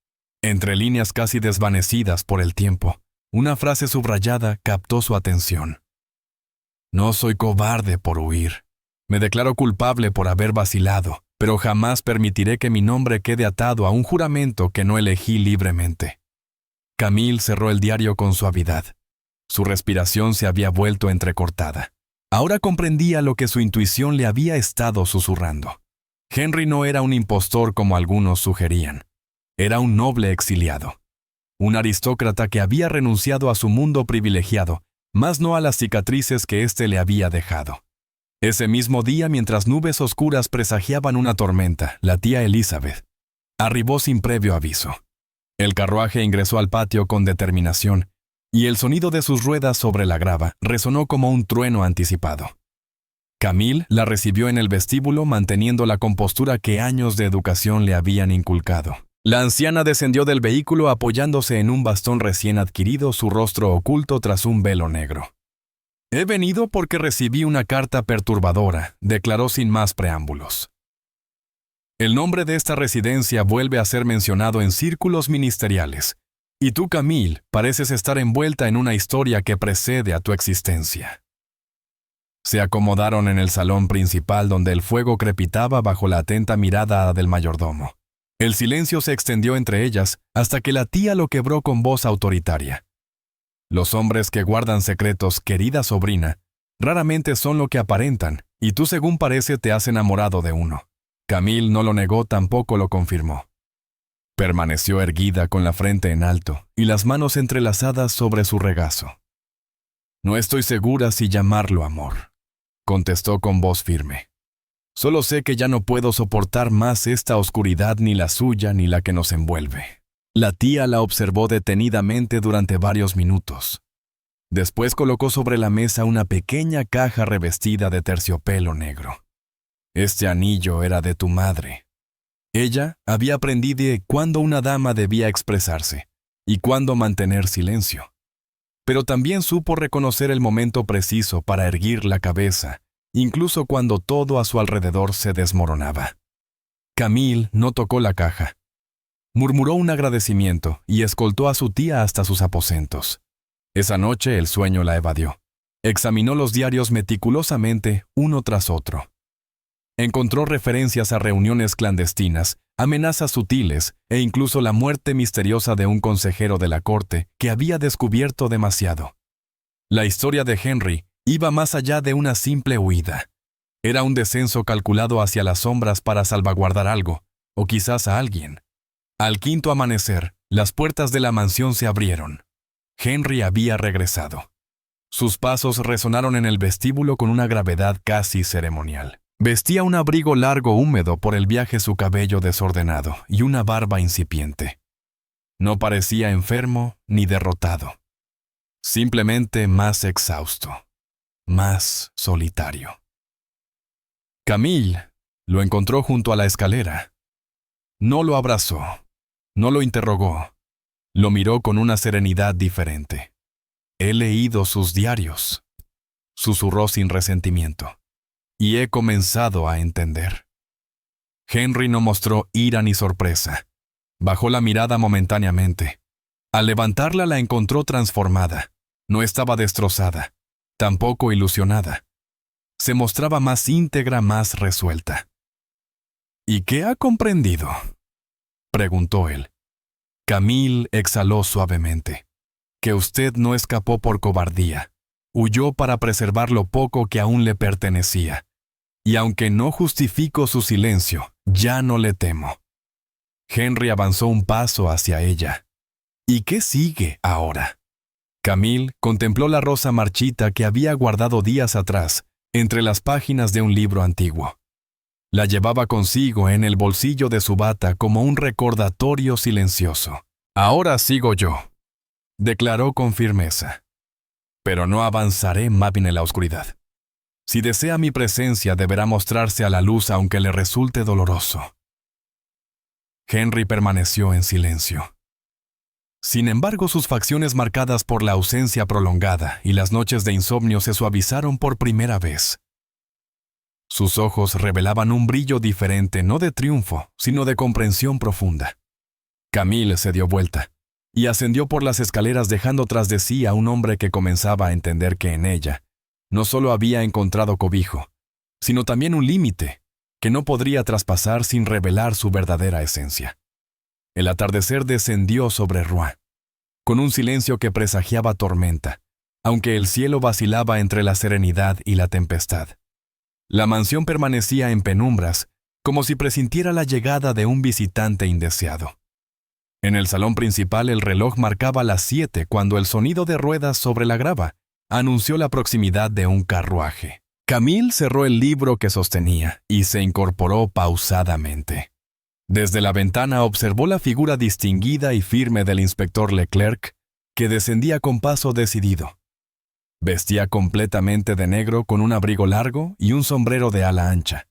Entre líneas casi desvanecidas por el tiempo, una frase subrayada captó su atención. No soy cobarde por huir. Me declaro culpable por haber vacilado, pero jamás permitiré que mi nombre quede atado a un juramento que no elegí libremente. Camille cerró el diario con suavidad. Su respiración se había vuelto entrecortada. Ahora comprendía lo que su intuición le había estado susurrando. Henry no era un impostor como algunos sugerían. Era un noble exiliado. Un aristócrata que había renunciado a su mundo privilegiado, mas no a las cicatrices que éste le había dejado. Ese mismo día, mientras nubes oscuras presagiaban una tormenta, la tía Elizabeth arribó sin previo aviso. El carruaje ingresó al patio con determinación, y el sonido de sus ruedas sobre la grava resonó como un trueno anticipado. Camille la recibió en el vestíbulo manteniendo la compostura que años de educación le habían inculcado. La anciana descendió del vehículo apoyándose en un bastón recién adquirido, su rostro oculto tras un velo negro. «He venido porque recibí una carta perturbadora», declaró sin más preámbulos. El nombre de esta residencia vuelve a ser mencionado en círculos ministeriales, y tú, Camille, pareces estar envuelta en una historia que precede a tu existencia. Se acomodaron en el salón principal donde el fuego crepitaba bajo la atenta mirada del mayordomo. El silencio se extendió entre ellas hasta que la tía lo quebró con voz autoritaria. Los hombres que guardan secretos, querida sobrina, raramente son lo que aparentan, Y tú, según parece, te has enamorado de uno. Camille no lo negó, tampoco lo confirmó. Permaneció erguida con la frente en alto y las manos entrelazadas sobre su regazo. No estoy segura si llamarlo amor, contestó con voz firme. Solo sé que ya no puedo soportar más esta oscuridad, ni la suya ni la que nos envuelve. La tía la observó detenidamente durante varios minutos. Después colocó sobre la mesa una pequeña caja revestida de terciopelo negro. Este anillo era de tu madre. Ella había aprendido cuándo una dama debía expresarse y cuándo mantener silencio. Pero también supo reconocer el momento preciso para erguir la cabeza, incluso cuando todo a su alrededor se desmoronaba. Camille no tocó la caja. Murmuró un agradecimiento y escoltó a su tía hasta sus aposentos. Esa noche el sueño la evadió. Examinó los diarios meticulosamente, uno tras otro. Encontró referencias a reuniones clandestinas, amenazas sutiles e incluso la muerte misteriosa de un consejero de la corte que había descubierto demasiado. La historia de Henry iba más allá de una simple huida. Era un descenso calculado hacia las sombras para salvaguardar algo, o quizás a alguien. Al quinto amanecer, las puertas de la mansión se abrieron. Henry había regresado. Sus pasos resonaron en el vestíbulo con una gravedad casi ceremonial. Vestía un abrigo largo húmedo por el viaje, su cabello desordenado y una barba incipiente. No parecía enfermo ni derrotado. Simplemente más exhausto, más solitario. Camille lo encontró junto a la escalera. No lo abrazó, no lo interrogó. Lo miró con una serenidad diferente. He leído sus diarios, susurró sin resentimiento. Y he comenzado a entender. Henry no mostró ira ni sorpresa. Bajó la mirada momentáneamente. Al levantarla la encontró transformada. No estaba destrozada, tampoco ilusionada. Se mostraba más íntegra, más resuelta. ¿Y qué ha comprendido?, preguntó él. Camille exhaló suavemente. Que usted no escapó por cobardía. Huyó para preservar lo poco que aún le pertenecía. Y aunque no justifico su silencio, ya no le temo. Henry avanzó un paso hacia ella. ¿Y qué sigue ahora? Camille contempló la rosa marchita que había guardado días atrás, entre las páginas de un libro antiguo. La llevaba consigo en el bolsillo de su bata como un recordatorio silencioso. Ahora sigo yo, declaró con firmeza. Pero no avanzaré más en la oscuridad. Si desea mi presencia, deberá mostrarse a la luz aunque le resulte doloroso. Henry permaneció en silencio. Sin embargo, sus facciones marcadas por la ausencia prolongada y las noches de insomnio se suavizaron por primera vez. Sus ojos revelaban un brillo diferente, no de triunfo, sino de comprensión profunda. Camille se dio vuelta y ascendió por las escaleras dejando tras de sí a un hombre que comenzaba a entender que en ella no solo había encontrado cobijo, sino también un límite que no podría traspasar sin revelar su verdadera esencia. El atardecer descendió sobre Rouen, con un silencio que presagiaba tormenta, aunque el cielo vacilaba entre la serenidad y la tempestad. La mansión permanecía en penumbras, como si presintiera la llegada de un visitante indeseado. En el salón principal el reloj marcaba las 7 cuando el sonido de ruedas sobre la grava anunció la proximidad de un carruaje. Camille cerró el libro que sostenía y se incorporó pausadamente. Desde la ventana observó la figura distinguida y firme del inspector Leclerc, que descendía con paso decidido. Vestía completamente de negro con un abrigo largo y un sombrero de ala ancha.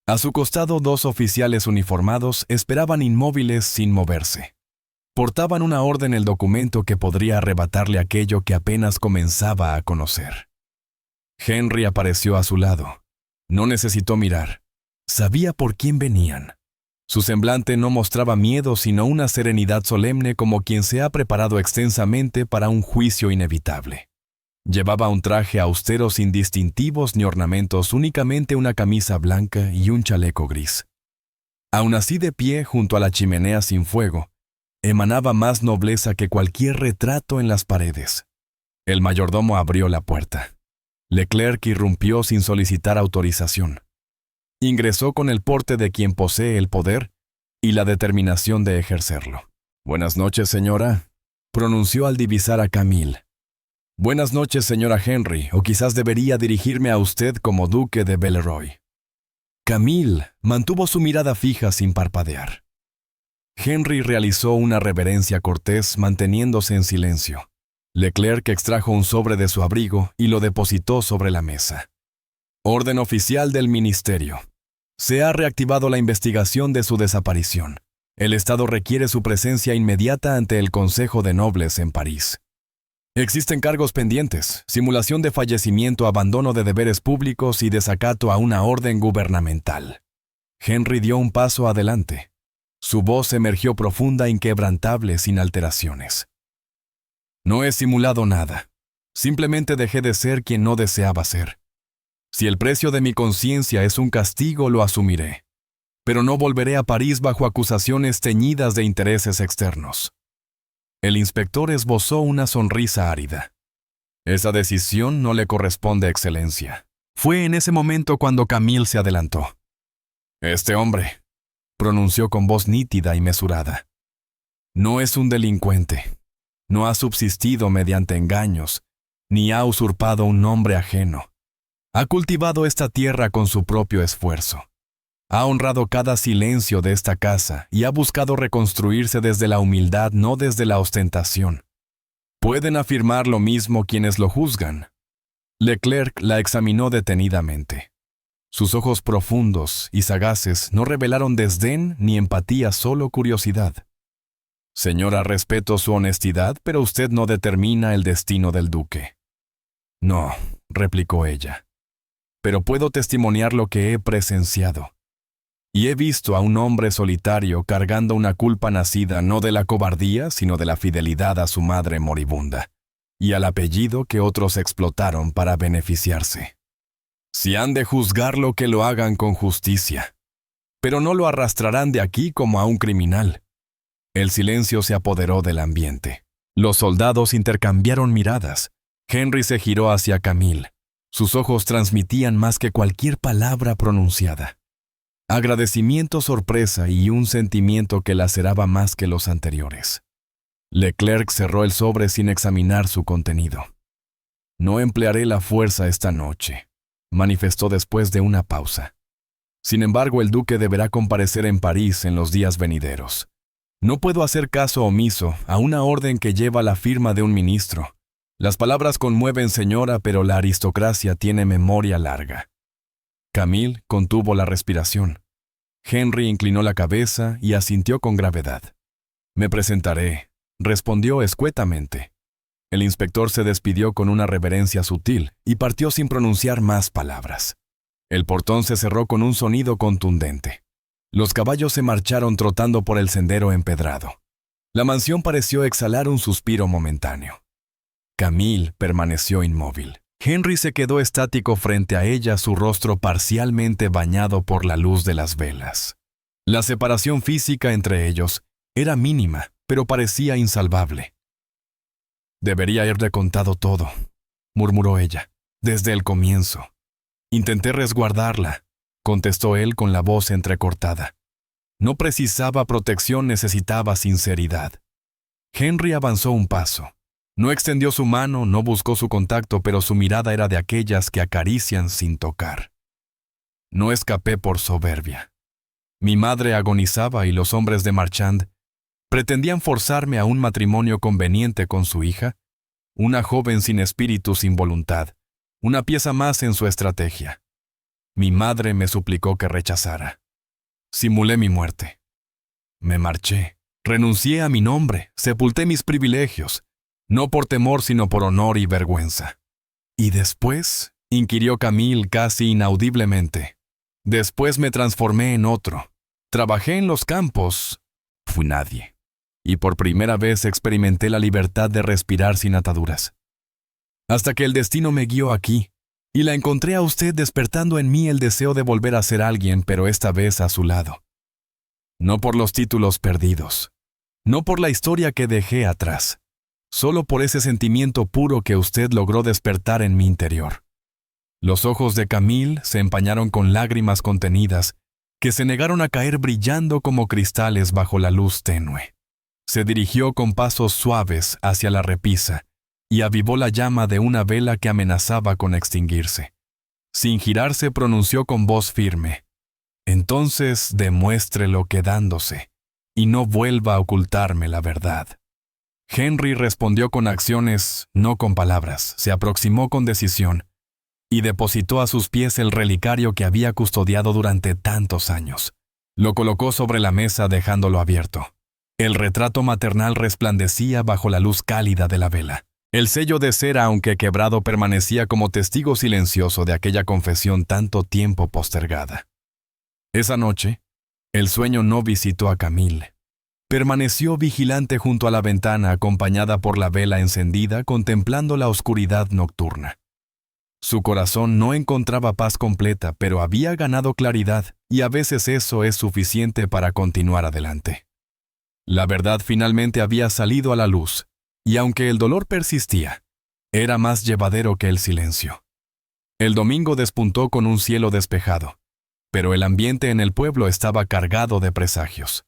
A su costado 2 oficiales uniformados esperaban inmóviles sin moverse. Portaban una orden, el documento que podría arrebatarle aquello que apenas comenzaba a conocer. Henry apareció a su lado. No necesitó mirar. Sabía por quién venían. Su semblante no mostraba miedo, sino una serenidad solemne como quien se ha preparado extensamente para un juicio inevitable. Llevaba un traje austero sin distintivos ni ornamentos, únicamente una camisa blanca y un chaleco gris. Aun así, de pie junto a la chimenea sin fuego, emanaba más nobleza que cualquier retrato en las paredes. El mayordomo abrió la puerta. Leclerc irrumpió sin solicitar autorización. Ingresó con el porte de quien posee el poder y la determinación de ejercerlo. «Buenas noches, señora», pronunció al divisar a Camille. «Buenas noches, señora Henry, o quizás debería dirigirme a usted como duque de Villeroy». Camille mantuvo su mirada fija sin parpadear. Henry realizó una reverencia cortés manteniéndose en silencio. Leclerc extrajo un sobre de su abrigo y lo depositó sobre la mesa. Orden oficial del ministerio. Se ha reactivado la investigación de su desaparición. El Estado requiere su presencia inmediata ante el Consejo de Nobles en París. Existen cargos pendientes, simulación de fallecimiento, abandono de deberes públicos y desacato a una orden gubernamental. Henry dio un paso adelante. Su voz emergió profunda, inquebrantable, sin alteraciones. No he simulado nada. Simplemente dejé de ser quien no deseaba ser. Si el precio de mi conciencia es un castigo, lo asumiré. Pero no volveré a París bajo acusaciones teñidas de intereses externos. El inspector esbozó una sonrisa árida. Esa decisión no le corresponde, Excelencia. Fue en ese momento cuando Camille se adelantó. Este hombre, pronunció con voz nítida y mesurada, no es un delincuente. No ha subsistido mediante engaños, ni ha usurpado un nombre ajeno. Ha cultivado esta tierra con su propio esfuerzo. Ha honrado cada silencio de esta casa y ha buscado reconstruirse desde la humildad, no desde la ostentación. Pueden afirmar lo mismo quienes lo juzgan. Leclerc la examinó detenidamente. Sus ojos profundos y sagaces no revelaron desdén ni empatía, solo curiosidad. Señora, respeto su honestidad, pero usted no determina el destino del duque. No, replicó ella. Pero puedo testimoniar lo que he presenciado. Y he visto a un hombre solitario cargando una culpa nacida no de la cobardía, sino de la fidelidad a su madre moribunda, y al apellido que otros explotaron para beneficiarse. Si han de juzgarlo, que lo hagan con justicia. Pero no lo arrastrarán de aquí como a un criminal. El silencio se apoderó del ambiente. Los soldados intercambiaron miradas. Henry se giró hacia Camille. Sus ojos transmitían más que cualquier palabra pronunciada. Agradecimiento, sorpresa y un sentimiento que laceraba más que los anteriores. Leclerc cerró el sobre sin examinar su contenido. «No emplearé la fuerza esta noche», manifestó después de una pausa. «Sin embargo, el duque deberá comparecer en París en los días venideros. No puedo hacer caso omiso a una orden que lleva la firma de un ministro. Las palabras conmueven, señora, pero la aristocracia tiene memoria larga». Camille contuvo la respiración. Henry inclinó la cabeza y asintió con gravedad. «Me presentaré», respondió escuetamente. El inspector se despidió con una reverencia sutil y partió sin pronunciar más palabras. El portón se cerró con un sonido contundente. Los caballos se marcharon trotando por el sendero empedrado. La mansión pareció exhalar un suspiro momentáneo. Camille permaneció inmóvil. Henry se quedó estático frente a ella, su rostro parcialmente bañado por la luz de las velas. La separación física entre ellos era mínima, pero parecía insalvable. «Debería haberle contado todo», murmuró ella, «desde el comienzo». «Intenté resguardarla», contestó él con la voz entrecortada. No precisaba protección, necesitaba sinceridad. Henry avanzó un paso. No extendió su mano, no buscó su contacto, pero su mirada era de aquellas que acarician sin tocar. «No escapé por soberbia. Mi madre agonizaba y los hombres de Marchand pretendían forzarme a un matrimonio conveniente con su hija, una joven sin espíritu, sin voluntad, una pieza más en su estrategia. Mi madre me suplicó que rechazara. Simulé mi muerte. Me marché, renuncié a mi nombre, sepulté mis privilegios, no por temor sino por honor y vergüenza. ¿Y después?», inquirió Camille casi inaudiblemente. «Después me transformé en otro. Trabajé en los campos. Fui nadie. Y por primera vez experimenté la libertad de respirar sin ataduras. Hasta que el destino me guió aquí, y la encontré a usted despertando en mí el deseo de volver a ser alguien, pero esta vez a su lado. No por los títulos perdidos, no por la historia que dejé atrás, solo por ese sentimiento puro que usted logró despertar en mi interior. Los ojos de Camille se empañaron con lágrimas contenidas que se negaron a caer brillando como cristales bajo la luz tenue. Se dirigió con pasos suaves hacia la repisa y avivó la llama de una vela que amenazaba con extinguirse. Sin girarse pronunció con voz firme: «Entonces demuéstrelo quedándose, y no vuelva a ocultarme la verdad». Henry respondió con acciones, no con palabras. Se aproximó con decisión y depositó a sus pies el relicario que había custodiado durante tantos años. Lo colocó sobre la mesa dejándolo abierto. El retrato maternal resplandecía bajo la luz cálida de la vela. El sello de cera, aunque quebrado, permanecía como testigo silencioso de aquella confesión tanto tiempo postergada. Esa noche, el sueño no visitó a Camille. Permaneció vigilante junto a la ventana, acompañada por la vela encendida, contemplando la oscuridad nocturna. Su corazón no encontraba paz completa, pero había ganado claridad, y a veces eso es suficiente para continuar adelante. La verdad finalmente había salido a la luz, y aunque el dolor persistía, era más llevadero que el silencio. El domingo despuntó con un cielo despejado, pero el ambiente en el pueblo estaba cargado de presagios.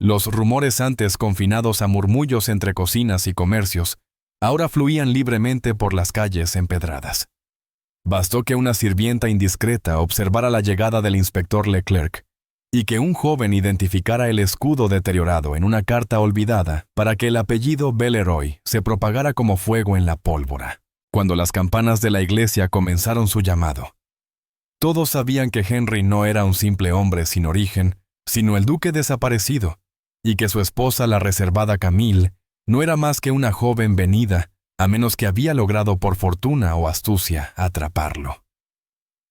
Los rumores antes confinados a murmullos entre cocinas y comercios, ahora fluían libremente por las calles empedradas. Bastó que una sirvienta indiscreta observara la llegada del inspector Leclerc y que un joven identificara el escudo deteriorado en una carta olvidada para que el apellido Belleroy se propagara como fuego en la pólvora. Cuando las campanas de la iglesia comenzaron su llamado, todos sabían que Henry no era un simple hombre sin origen, sino el duque desaparecido, y que su esposa, la reservada Camille, no era más que una joven venida, a menos que había logrado por fortuna o astucia atraparlo.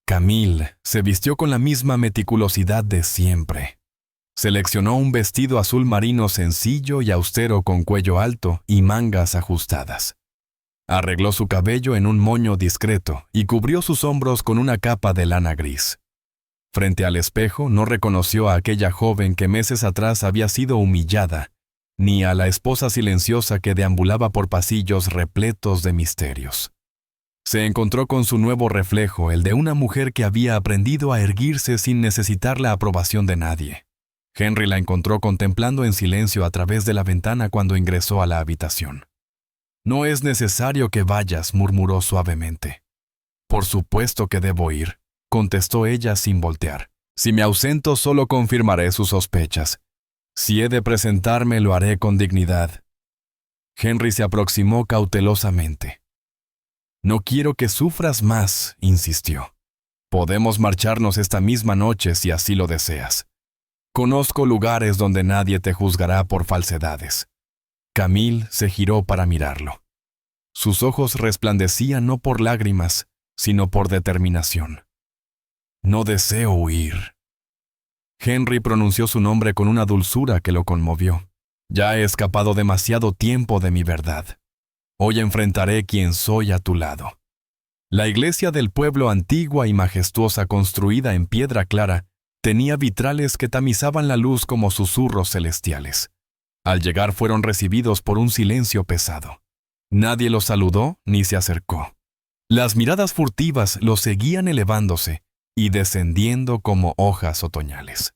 Camille se vistió con la misma meticulosidad de siempre. Seleccionó un vestido azul marino sencillo y austero con cuello alto y mangas ajustadas. Arregló su cabello en un moño discreto y cubrió sus hombros con una capa de lana gris. Frente al espejo no reconoció a aquella joven que meses atrás había sido humillada, ni a la esposa silenciosa que deambulaba por pasillos repletos de misterios. Se encontró con su nuevo reflejo, el de una mujer que había aprendido a erguirse sin necesitar la aprobación de nadie. Henry la encontró contemplando en silencio a través de la ventana cuando ingresó a la habitación. «No es necesario que vayas», murmuró suavemente. «Por supuesto que debo ir», contestó ella sin voltear. «Si me ausento, solo confirmaré sus sospechas. Si he de presentarme, lo haré con dignidad». Henry se aproximó cautelosamente. «No quiero que sufras más», insistió. «Podemos marcharnos esta misma noche si así lo deseas. Conozco lugares donde nadie te juzgará por falsedades». Camille se giró para mirarlo. Sus ojos resplandecían no por lágrimas, sino por determinación. «No deseo huir». Henry pronunció su nombre con una dulzura que lo conmovió. «Ya he escapado demasiado tiempo de mi verdad. Hoy enfrentaré quién soy a tu lado». La iglesia del pueblo, antigua y majestuosa, construida en piedra clara, tenía vitrales que tamizaban la luz como susurros celestiales. Al llegar fueron recibidos por un silencio pesado. Nadie los saludó ni se acercó. Las miradas furtivas los seguían elevándose y descendiendo como hojas otoñales.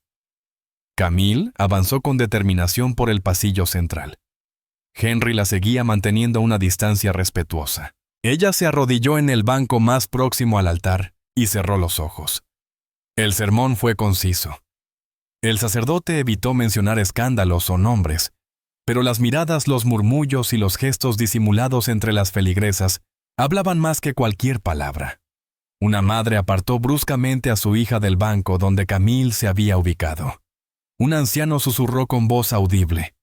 Camille avanzó con determinación por el pasillo central. Henry la seguía manteniendo una distancia respetuosa. Ella se arrodilló en el banco más próximo al altar y cerró los ojos. El sermón fue conciso. El sacerdote evitó mencionar escándalos o nombres, pero las miradas, los murmullos y los gestos disimulados entre las feligresas hablaban más que cualquier palabra. Una madre apartó bruscamente a su hija del banco donde Camille se había ubicado. Un anciano susurró con voz audible: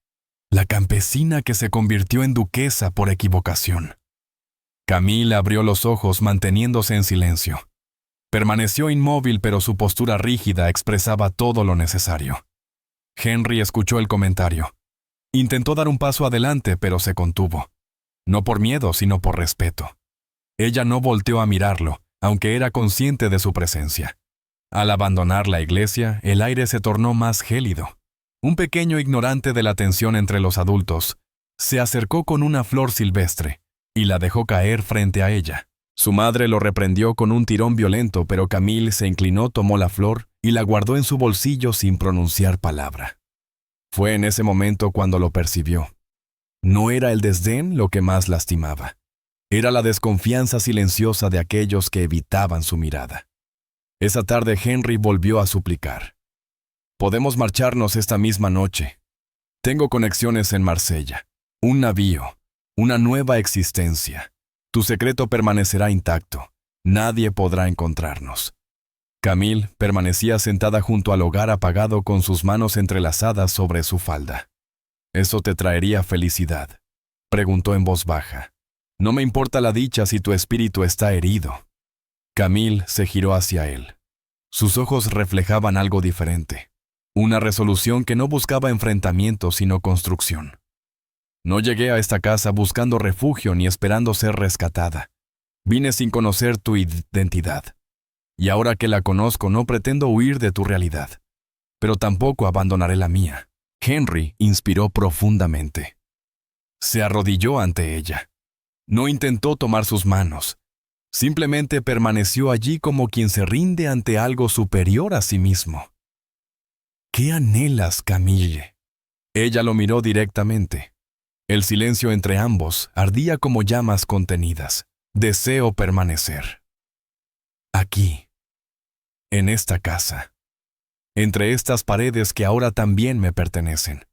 «La campesina que se convirtió en duquesa por equivocación». Camille abrió los ojos manteniéndose en silencio. Permaneció inmóvil, pero su postura rígida expresaba todo lo necesario. Henry escuchó el comentario. Intentó dar un paso adelante, pero se contuvo. No por miedo, sino por respeto. Ella no volteó a mirarlo, aunque era consciente de su presencia. Al abandonar la iglesia, el aire se tornó más gélido. Un pequeño ignorante de la tensión entre los adultos se acercó con una flor silvestre y la dejó caer frente a ella. Su madre lo reprendió con un tirón violento, pero Camille se inclinó, tomó la flor y la guardó en su bolsillo sin pronunciar palabra. Fue en ese momento cuando lo percibió. No era el desdén lo que más lastimaba. Era la desconfianza silenciosa de aquellos que evitaban su mirada. Esa tarde Henry volvió a suplicar. «Podemos marcharnos esta misma noche. Tengo conexiones en Marsella, un navío, una nueva existencia. Tu secreto permanecerá intacto. Nadie podrá encontrarnos». Camille permanecía sentada junto al hogar apagado con sus manos entrelazadas sobre su falda. «¿Eso te traería felicidad?», preguntó en voz baja. «No me importa la dicha si tu espíritu está herido». Camille se giró hacia él. Sus ojos reflejaban algo diferente, una resolución que no buscaba enfrentamiento sino construcción. «No llegué a esta casa buscando refugio ni esperando ser rescatada. Vine sin conocer tu identidad. Y ahora que la conozco no pretendo huir de tu realidad, pero tampoco abandonaré la mía». Henry inspiró profundamente. Se arrodilló ante ella. No intentó tomar sus manos. Simplemente permaneció allí como quien se rinde ante algo superior a sí mismo. «¿Qué anhelas, Camille?». Ella lo miró directamente. El silencio entre ambos ardía como llamas contenidas. «Deseo permanecer. Aquí, en esta casa, entre estas paredes que ahora también me pertenecen.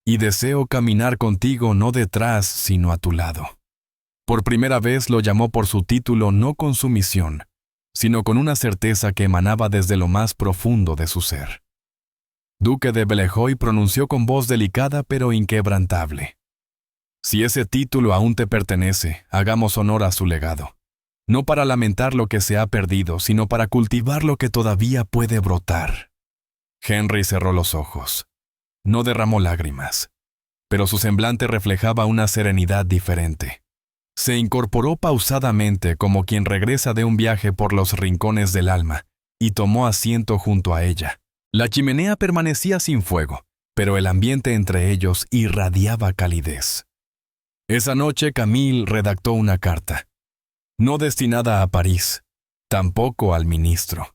Y deseo caminar contigo no detrás, sino a tu lado». Por primera vez lo llamó por su título, no con sumisión, sino con una certeza que emanaba desde lo más profundo de su ser. Duque de Belleuil pronunció con voz delicada pero inquebrantable. «Si ese título aún te pertenece, hagamos honor a su legado. No para lamentar lo que se ha perdido, sino para cultivar lo que todavía puede brotar». Henry cerró los ojos. No derramó lágrimas, pero su semblante reflejaba una serenidad diferente. Se incorporó pausadamente como quien regresa de un viaje por los rincones del alma y tomó asiento junto a ella. La chimenea permanecía sin fuego, pero el ambiente entre ellos irradiaba calidez. Esa noche Camille redactó una carta, no destinada a París, tampoco al ministro.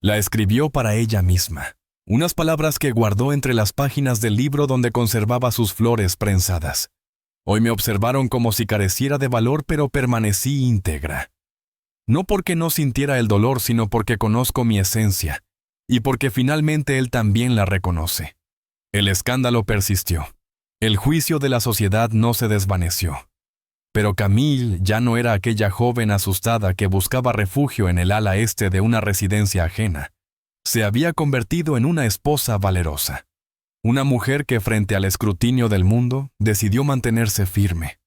La escribió para ella misma, unas palabras que guardó entre las páginas del libro donde conservaba sus flores prensadas. «Hoy me observaron como si careciera de valor, pero permanecí íntegra. No porque no sintiera el dolor, sino porque conozco mi esencia, y porque finalmente él también la reconoce». El escándalo persistió. El juicio de la sociedad no se desvaneció. Pero Camille ya no era aquella joven asustada que buscaba refugio en el ala este de una residencia ajena. Se había convertido en una esposa valerosa. Una mujer que frente al escrutinio del mundo decidió mantenerse firme.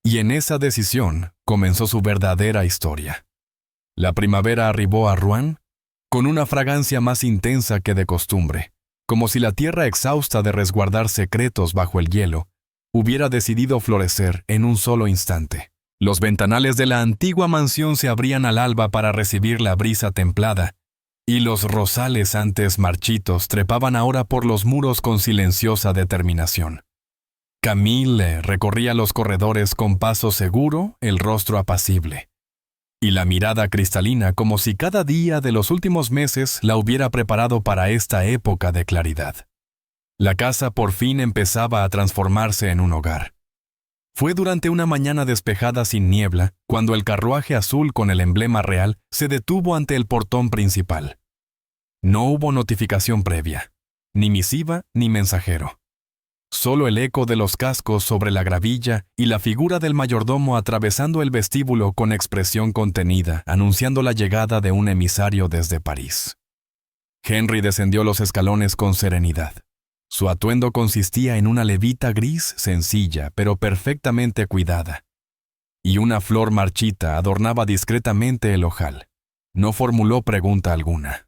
Y en esa decisión comenzó su verdadera historia. La primavera arribó a Rouen con una fragancia más intensa que de costumbre, como si la tierra exhausta de resguardar secretos bajo el hielo hubiera decidido florecer en un solo instante. Los ventanales de la antigua mansión se abrían al alba para recibir la brisa templada, y los rosales antes marchitos trepaban ahora por los muros con silenciosa determinación. Camille recorría los corredores con paso seguro, el rostro apacible, y la mirada cristalina como si cada día de los últimos meses la hubiera preparado para esta época de claridad. La casa por fin empezaba a transformarse en un hogar. Fue durante una mañana despejada sin niebla, cuando el carruaje azul con el emblema real se detuvo ante el portón principal. No hubo notificación previa, ni misiva ni mensajero. Solo el eco de los cascos sobre la gravilla y la figura del mayordomo atravesando el vestíbulo con expresión contenida, anunciando la llegada de un emisario desde París. Henry descendió los escalones con serenidad. Su atuendo consistía en una levita gris sencilla, pero perfectamente cuidada, y una flor marchita adornaba discretamente el ojal. No formuló pregunta alguna.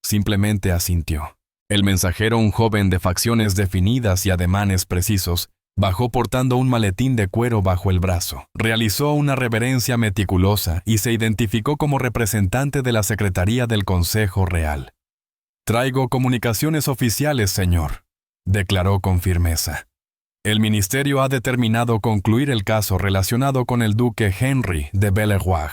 Simplemente asintió. El mensajero, un joven de facciones definidas y ademanes precisos, bajó portando un maletín de cuero bajo el brazo. Realizó una reverencia meticulosa y se identificó como representante de la Secretaría del Consejo Real. «Traigo comunicaciones oficiales, señor», declaró con firmeza. El ministerio ha determinado concluir el caso relacionado con el duque Henry de Bel-Roi.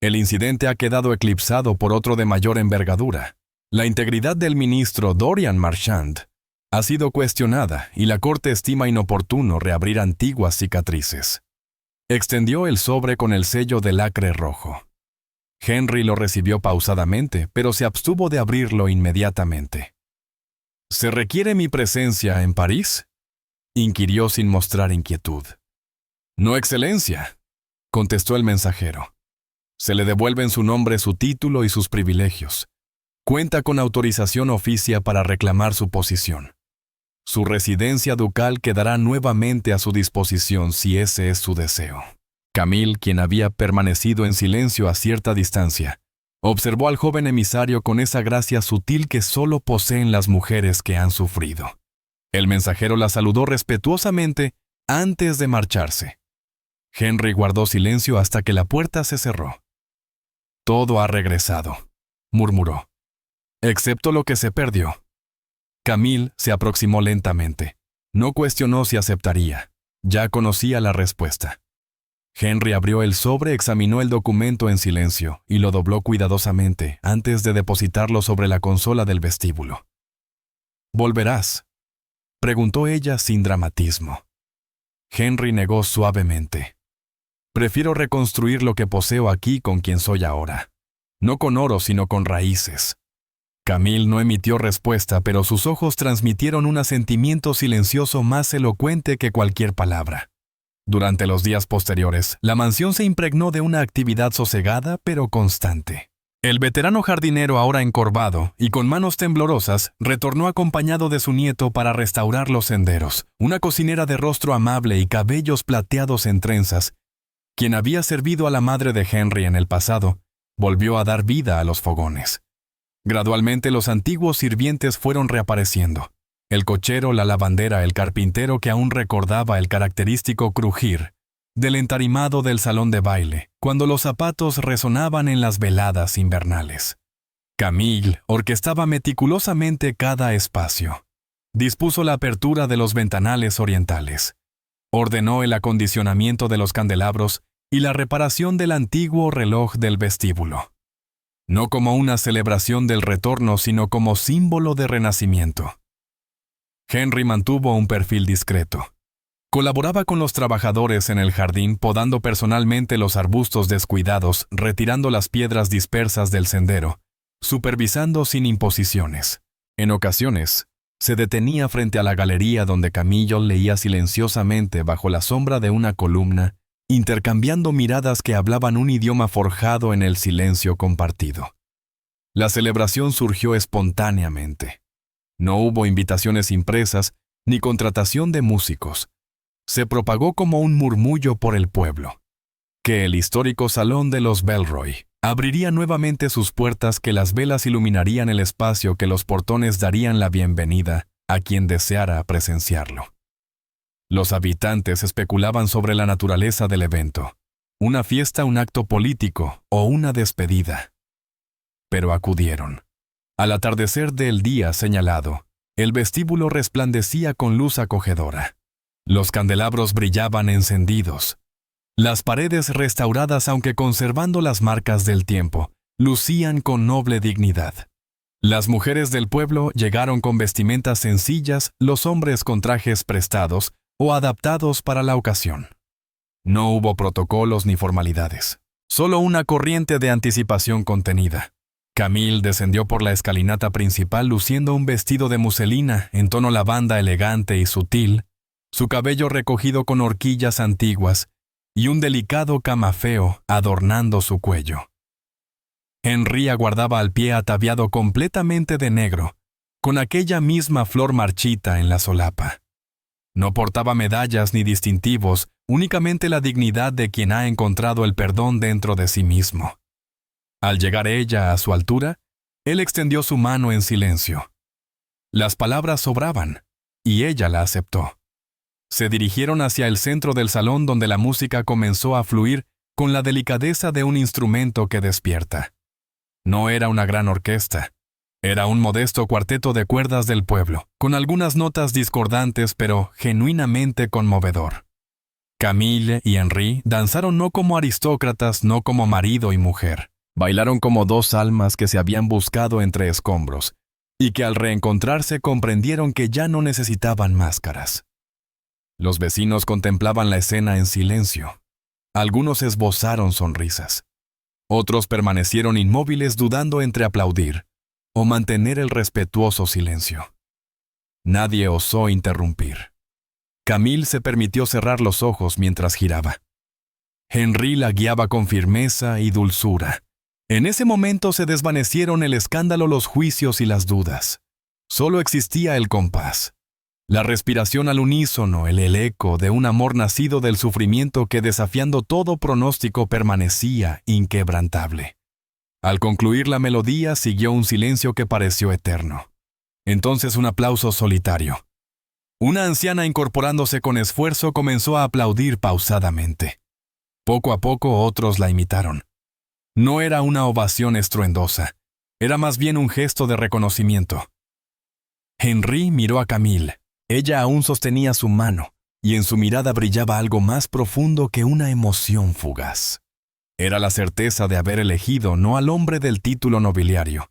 El incidente ha quedado eclipsado por otro de mayor envergadura. La integridad del ministro Dorian Marchand ha sido cuestionada y la corte estima inoportuno reabrir antiguas cicatrices. Extendió el sobre con el sello de lacre rojo. Henry lo recibió pausadamente, pero se abstuvo de abrirlo inmediatamente. ¿Se requiere mi presencia en París?, inquirió sin mostrar inquietud. No, Excelencia, contestó el mensajero. Se le devuelven su nombre, su título y sus privilegios. Cuenta con autorización oficia para reclamar su posición. Su residencia ducal quedará nuevamente a su disposición si ese es su deseo. Camille, quien había permanecido en silencio a cierta distancia, observó al joven emisario con esa gracia sutil que solo poseen las mujeres que han sufrido. El mensajero la saludó respetuosamente antes de marcharse. Henry guardó silencio hasta que la puerta se cerró. Todo ha regresado, murmuró, excepto lo que se perdió. Camille se aproximó lentamente. No cuestionó si aceptaría. Ya conocía la respuesta. Henry abrió el sobre, examinó el documento en silencio y lo dobló cuidadosamente antes de depositarlo sobre la consola del vestíbulo. ¿Volverás?, preguntó ella sin dramatismo. Henry negó suavemente. Prefiero reconstruir lo que poseo aquí con quien soy ahora. No con oro, sino con raíces. Camille no emitió respuesta, pero sus ojos transmitieron un asentimiento silencioso más elocuente que cualquier palabra. Durante los días posteriores, la mansión se impregnó de una actividad sosegada pero constante. El veterano jardinero, ahora encorvado y con manos temblorosas, retornó acompañado de su nieto para restaurar los senderos. Una cocinera de rostro amable y cabellos plateados en trenzas, quien había servido a la madre de Henry en el pasado, volvió a dar vida a los fogones. Gradualmente los antiguos sirvientes fueron reapareciendo. El cochero, la lavandera, el carpintero que aún recordaba el característico crujir del entarimado del salón de baile, cuando los zapatos resonaban en las veladas invernales. Camille orquestaba meticulosamente cada espacio. Dispuso la apertura de los ventanales orientales. Ordenó el acondicionamiento de los candelabros y la reparación del antiguo reloj del vestíbulo. No como una celebración del retorno, sino como símbolo de renacimiento. Henry mantuvo un perfil discreto. Colaboraba con los trabajadores en el jardín, podando personalmente los arbustos descuidados, retirando las piedras dispersas del sendero, supervisando sin imposiciones. En ocasiones, se detenía frente a la galería donde Camille leía silenciosamente bajo la sombra de una columna, intercambiando miradas que hablaban un idioma forjado en el silencio compartido. La celebración surgió espontáneamente. No hubo invitaciones impresas ni contratación de músicos. Se propagó como un murmullo por el pueblo, que el histórico salón de los Belroy abriría nuevamente sus puertas, que las velas iluminarían el espacio, que los portones darían la bienvenida a quien deseara presenciarlo. Los habitantes especulaban sobre la naturaleza del evento, una fiesta, un acto político o una despedida. Pero acudieron. Al atardecer del día señalado, el vestíbulo resplandecía con luz acogedora. Los candelabros brillaban encendidos. Las paredes restauradas, aunque conservando las marcas del tiempo, lucían con noble dignidad. Las mujeres del pueblo llegaron con vestimentas sencillas, los hombres con trajes prestados o adaptados para la ocasión. No hubo protocolos ni formalidades, solo una corriente de anticipación contenida. Camille descendió por la escalinata principal luciendo un vestido de muselina en tono lavanda elegante y sutil, su cabello recogido con horquillas antiguas y un delicado camafeo adornando su cuello. Henry aguardaba al pie ataviado completamente de negro, con aquella misma flor marchita en la solapa. No portaba medallas ni distintivos, únicamente la dignidad de quien ha encontrado el perdón dentro de sí mismo. Al llegar ella a su altura, él extendió su mano en silencio. Las palabras sobraban, y ella la aceptó. Se dirigieron hacia el centro del salón, donde la música comenzó a fluir con la delicadeza de un instrumento que despierta. No era una gran orquesta. Era un modesto cuarteto de cuerdas del pueblo, con algunas notas discordantes pero genuinamente conmovedor. Camille y Henri danzaron no como aristócratas, no como marido y mujer. Bailaron como dos almas que se habían buscado entre escombros, y que al reencontrarse comprendieron que ya no necesitaban máscaras. Los vecinos contemplaban la escena en silencio. Algunos esbozaron sonrisas. Otros permanecieron inmóviles dudando entre aplaudir o mantener el respetuoso silencio. Nadie osó interrumpir. Camille se permitió cerrar los ojos mientras giraba. Henri la guiaba con firmeza y dulzura. En ese momento se desvanecieron el escándalo, los juicios y las dudas. Solo existía el compás. La respiración al unísono, el eco de un amor nacido del sufrimiento que, desafiando todo pronóstico, permanecía inquebrantable. Al concluir la melodía, siguió un silencio que pareció eterno. Entonces un aplauso solitario. Una anciana, incorporándose con esfuerzo, comenzó a aplaudir pausadamente. Poco a poco otros la imitaron. No era una ovación estruendosa, era más bien un gesto de reconocimiento. Henri miró a Camille. Ella aún sostenía su mano, y en su mirada brillaba algo más profundo que una emoción fugaz. Era la certeza de haber elegido no al hombre del título nobiliario,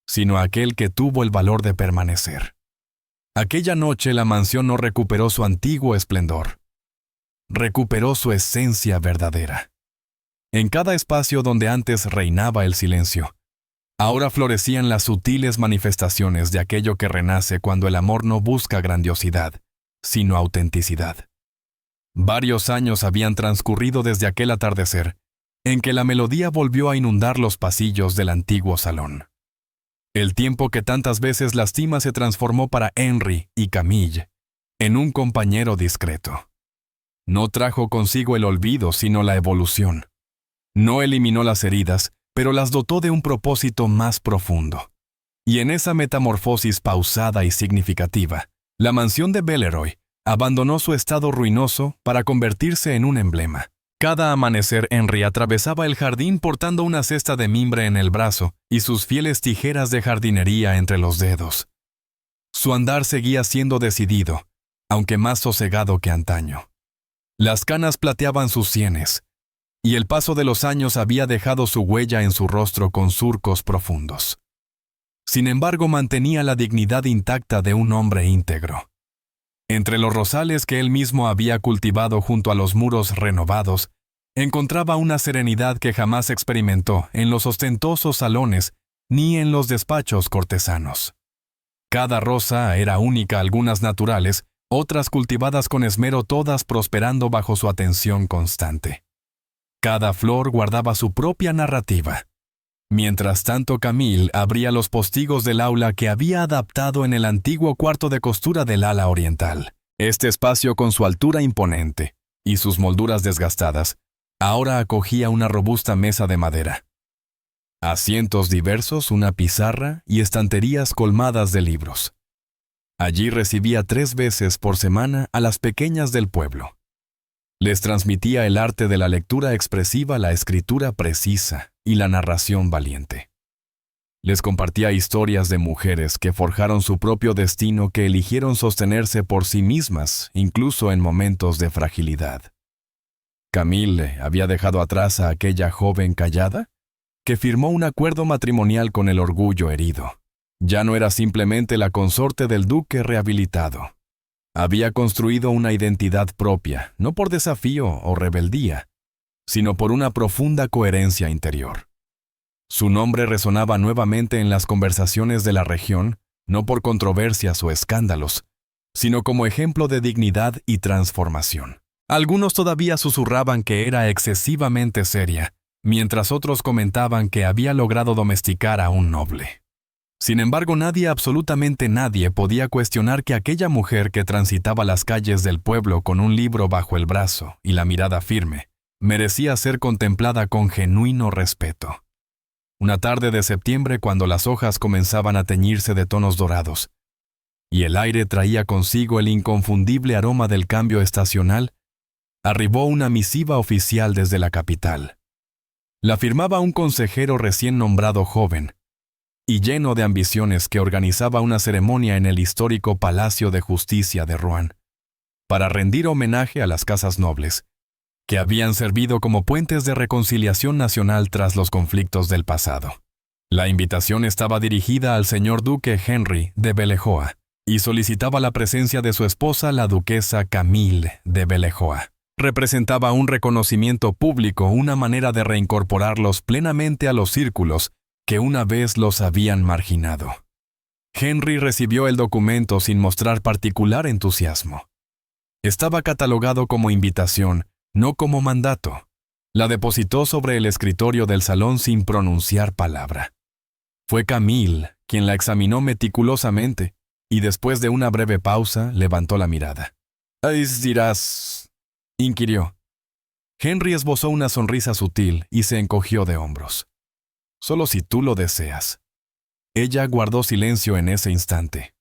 sino a aquel que tuvo el valor de permanecer. Aquella noche la mansión no recuperó su antiguo esplendor. Recuperó su esencia verdadera. En cada espacio donde antes reinaba el silencio, ahora florecían las sutiles manifestaciones de aquello que renace cuando el amor no busca grandiosidad, sino autenticidad. Varios años habían transcurrido desde aquel atardecer, en que la melodía volvió a inundar los pasillos del antiguo salón. El tiempo que tantas veces lastima se transformó para Henri y Camille en un compañero discreto. No trajo consigo el olvido, sino la evolución. No eliminó las heridas, pero las dotó de un propósito más profundo. Y en esa metamorfosis pausada y significativa, la mansión de Belleroy abandonó su estado ruinoso para convertirse en un emblema. Cada amanecer Henri atravesaba el jardín portando una cesta de mimbre en el brazo y sus fieles tijeras de jardinería entre los dedos. Su andar seguía siendo decidido, aunque más sosegado que antaño. Las canas plateaban sus sienes, y el paso de los años había dejado su huella en su rostro con surcos profundos. Sin embargo, mantenía la dignidad intacta de un hombre íntegro. Entre los rosales que él mismo había cultivado junto a los muros renovados, encontraba una serenidad que jamás experimentó en los ostentosos salones ni en los despachos cortesanos. Cada rosa era única, algunas naturales, otras cultivadas con esmero, todas prosperando bajo su atención constante. Cada flor guardaba su propia narrativa. Mientras tanto, Camille abría los postigos del aula que había adaptado en el antiguo cuarto de costura del ala oriental. Este espacio, con su altura imponente y sus molduras desgastadas, ahora acogía una robusta mesa de madera. Asientos diversos, una pizarra y estanterías colmadas de libros. Allí recibía 3 veces por semana a las pequeñas del pueblo. Les transmitía el arte de la lectura expresiva, la escritura precisa y la narración valiente. Les compartía historias de mujeres que forjaron su propio destino, que eligieron sostenerse por sí mismas, incluso en momentos de fragilidad. Camille había dejado atrás a aquella joven callada, que firmó un acuerdo matrimonial con el orgullo herido. Ya no era simplemente la consorte del duque rehabilitado. Había construido una identidad propia, no por desafío o rebeldía, sino por una profunda coherencia interior. Su nombre resonaba nuevamente en las conversaciones de la región, no por controversias o escándalos, sino como ejemplo de dignidad y transformación. Algunos todavía susurraban que era excesivamente seria, mientras otros comentaban que había logrado domesticar a un noble. Sin embargo, nadie, absolutamente nadie, podía cuestionar que aquella mujer que transitaba las calles del pueblo con un libro bajo el brazo y la mirada firme, merecía ser contemplada con genuino respeto. Una tarde de septiembre, cuando las hojas comenzaban a teñirse de tonos dorados, y el aire traía consigo el inconfundible aroma del cambio estacional, arribó una misiva oficial desde la capital. La firmaba un consejero recién nombrado joven, y lleno de ambiciones que organizaba una ceremonia en el histórico Palacio de Justicia de Rouen, para rendir homenaje a las casas nobles, que habían servido como puentes de reconciliación nacional tras los conflictos del pasado. La invitación estaba dirigida al señor duque Henry de Bellejoie y solicitaba la presencia de su esposa, la duquesa Camille de Bellejoie. Representaba un reconocimiento público, una manera de reincorporarlos plenamente a los círculos que una vez los habían marginado. Henry recibió el documento sin mostrar particular entusiasmo. Estaba catalogado como invitación, no como mandato. La depositó sobre el escritorio del salón sin pronunciar palabra. Fue Camille quien la examinó meticulosamente y después de una breve pausa levantó la mirada. «¿Ay, dirás?», inquirió. Henry esbozó una sonrisa sutil y se encogió de hombros. «Solo si tú lo deseas». Ella guardó silencio en ese instante.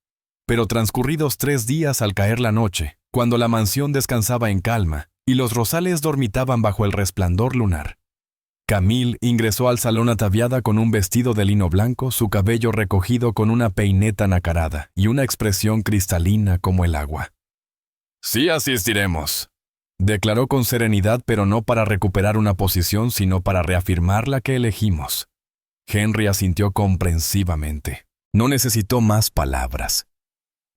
Pero transcurridos 3 días al caer la noche, cuando la mansión descansaba en calma y los rosales dormitaban bajo el resplandor lunar, Camille ingresó al salón ataviada con un vestido de lino blanco, su cabello recogido con una peineta nacarada y una expresión cristalina como el agua. «Sí asistiremos», declaró con serenidad, pero no para recuperar una posición, sino para reafirmar la que elegimos. Henry asintió comprensivamente. No necesitó más palabras.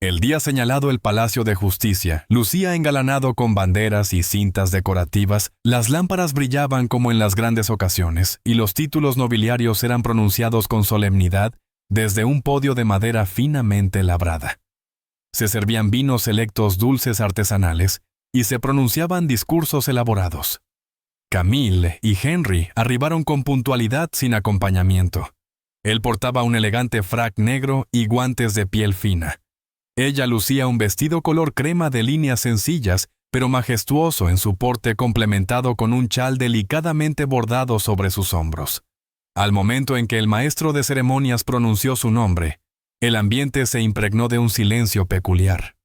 El día señalado, el Palacio de Justicia lucía engalanado con banderas y cintas decorativas, las lámparas brillaban como en las grandes ocasiones, y los títulos nobiliarios eran pronunciados con solemnidad desde un podio de madera finamente labrada. Se servían vinos selectos dulces artesanales, y se pronunciaban discursos elaborados. Camille y Henry arribaron con puntualidad sin acompañamiento. Él portaba un elegante frac negro y guantes de piel fina. Ella lucía un vestido color crema de líneas sencillas, pero majestuoso en su porte, complementado con un chal delicadamente bordado sobre sus hombros. Al momento en que el maestro de ceremonias pronunció su nombre, el ambiente se impregnó de un silencio peculiar.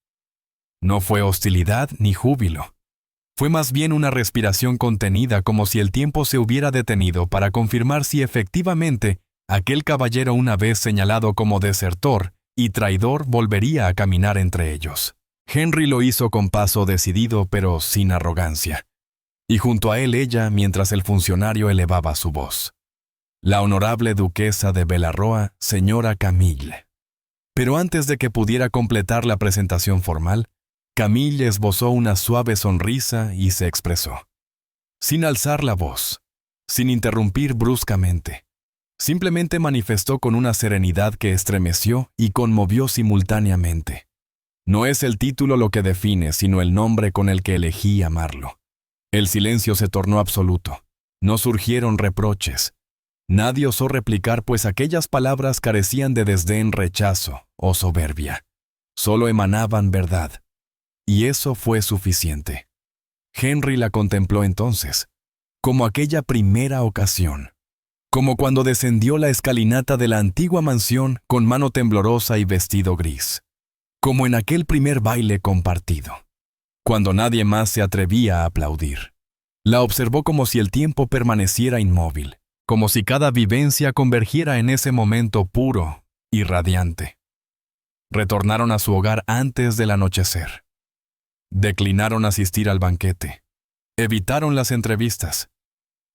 No fue hostilidad ni júbilo. Fue más bien una respiración contenida, como si el tiempo se hubiera detenido para confirmar si efectivamente aquel caballero una vez señalado como desertor y traidor volvería a caminar entre ellos. Henry lo hizo con paso decidido, pero sin arrogancia. Y junto a él ella, mientras el funcionario elevaba su voz. La honorable duquesa de Bellarroa, señora Camille. Pero antes de que pudiera completar la presentación formal, Camille esbozó una suave sonrisa y se expresó. Sin alzar la voz, sin interrumpir bruscamente. Simplemente manifestó con una serenidad que estremeció y conmovió simultáneamente. No es el título lo que define, sino el nombre con el que elegí llamarlo. El silencio se tornó absoluto. No surgieron reproches. Nadie osó replicar, pues aquellas palabras carecían de desdén, rechazo o soberbia. Solo emanaban verdad. Y eso fue suficiente. Henry la contempló entonces, como aquella primera ocasión. Como cuando descendió la escalinata de la antigua mansión con mano temblorosa y vestido gris. Como en aquel primer baile compartido, cuando nadie más se atrevía a aplaudir. La observó como si el tiempo permaneciera inmóvil, como si cada vivencia convergiera en ese momento puro y radiante. Retornaron a su hogar antes del anochecer. Declinaron asistir al banquete. Evitaron las entrevistas.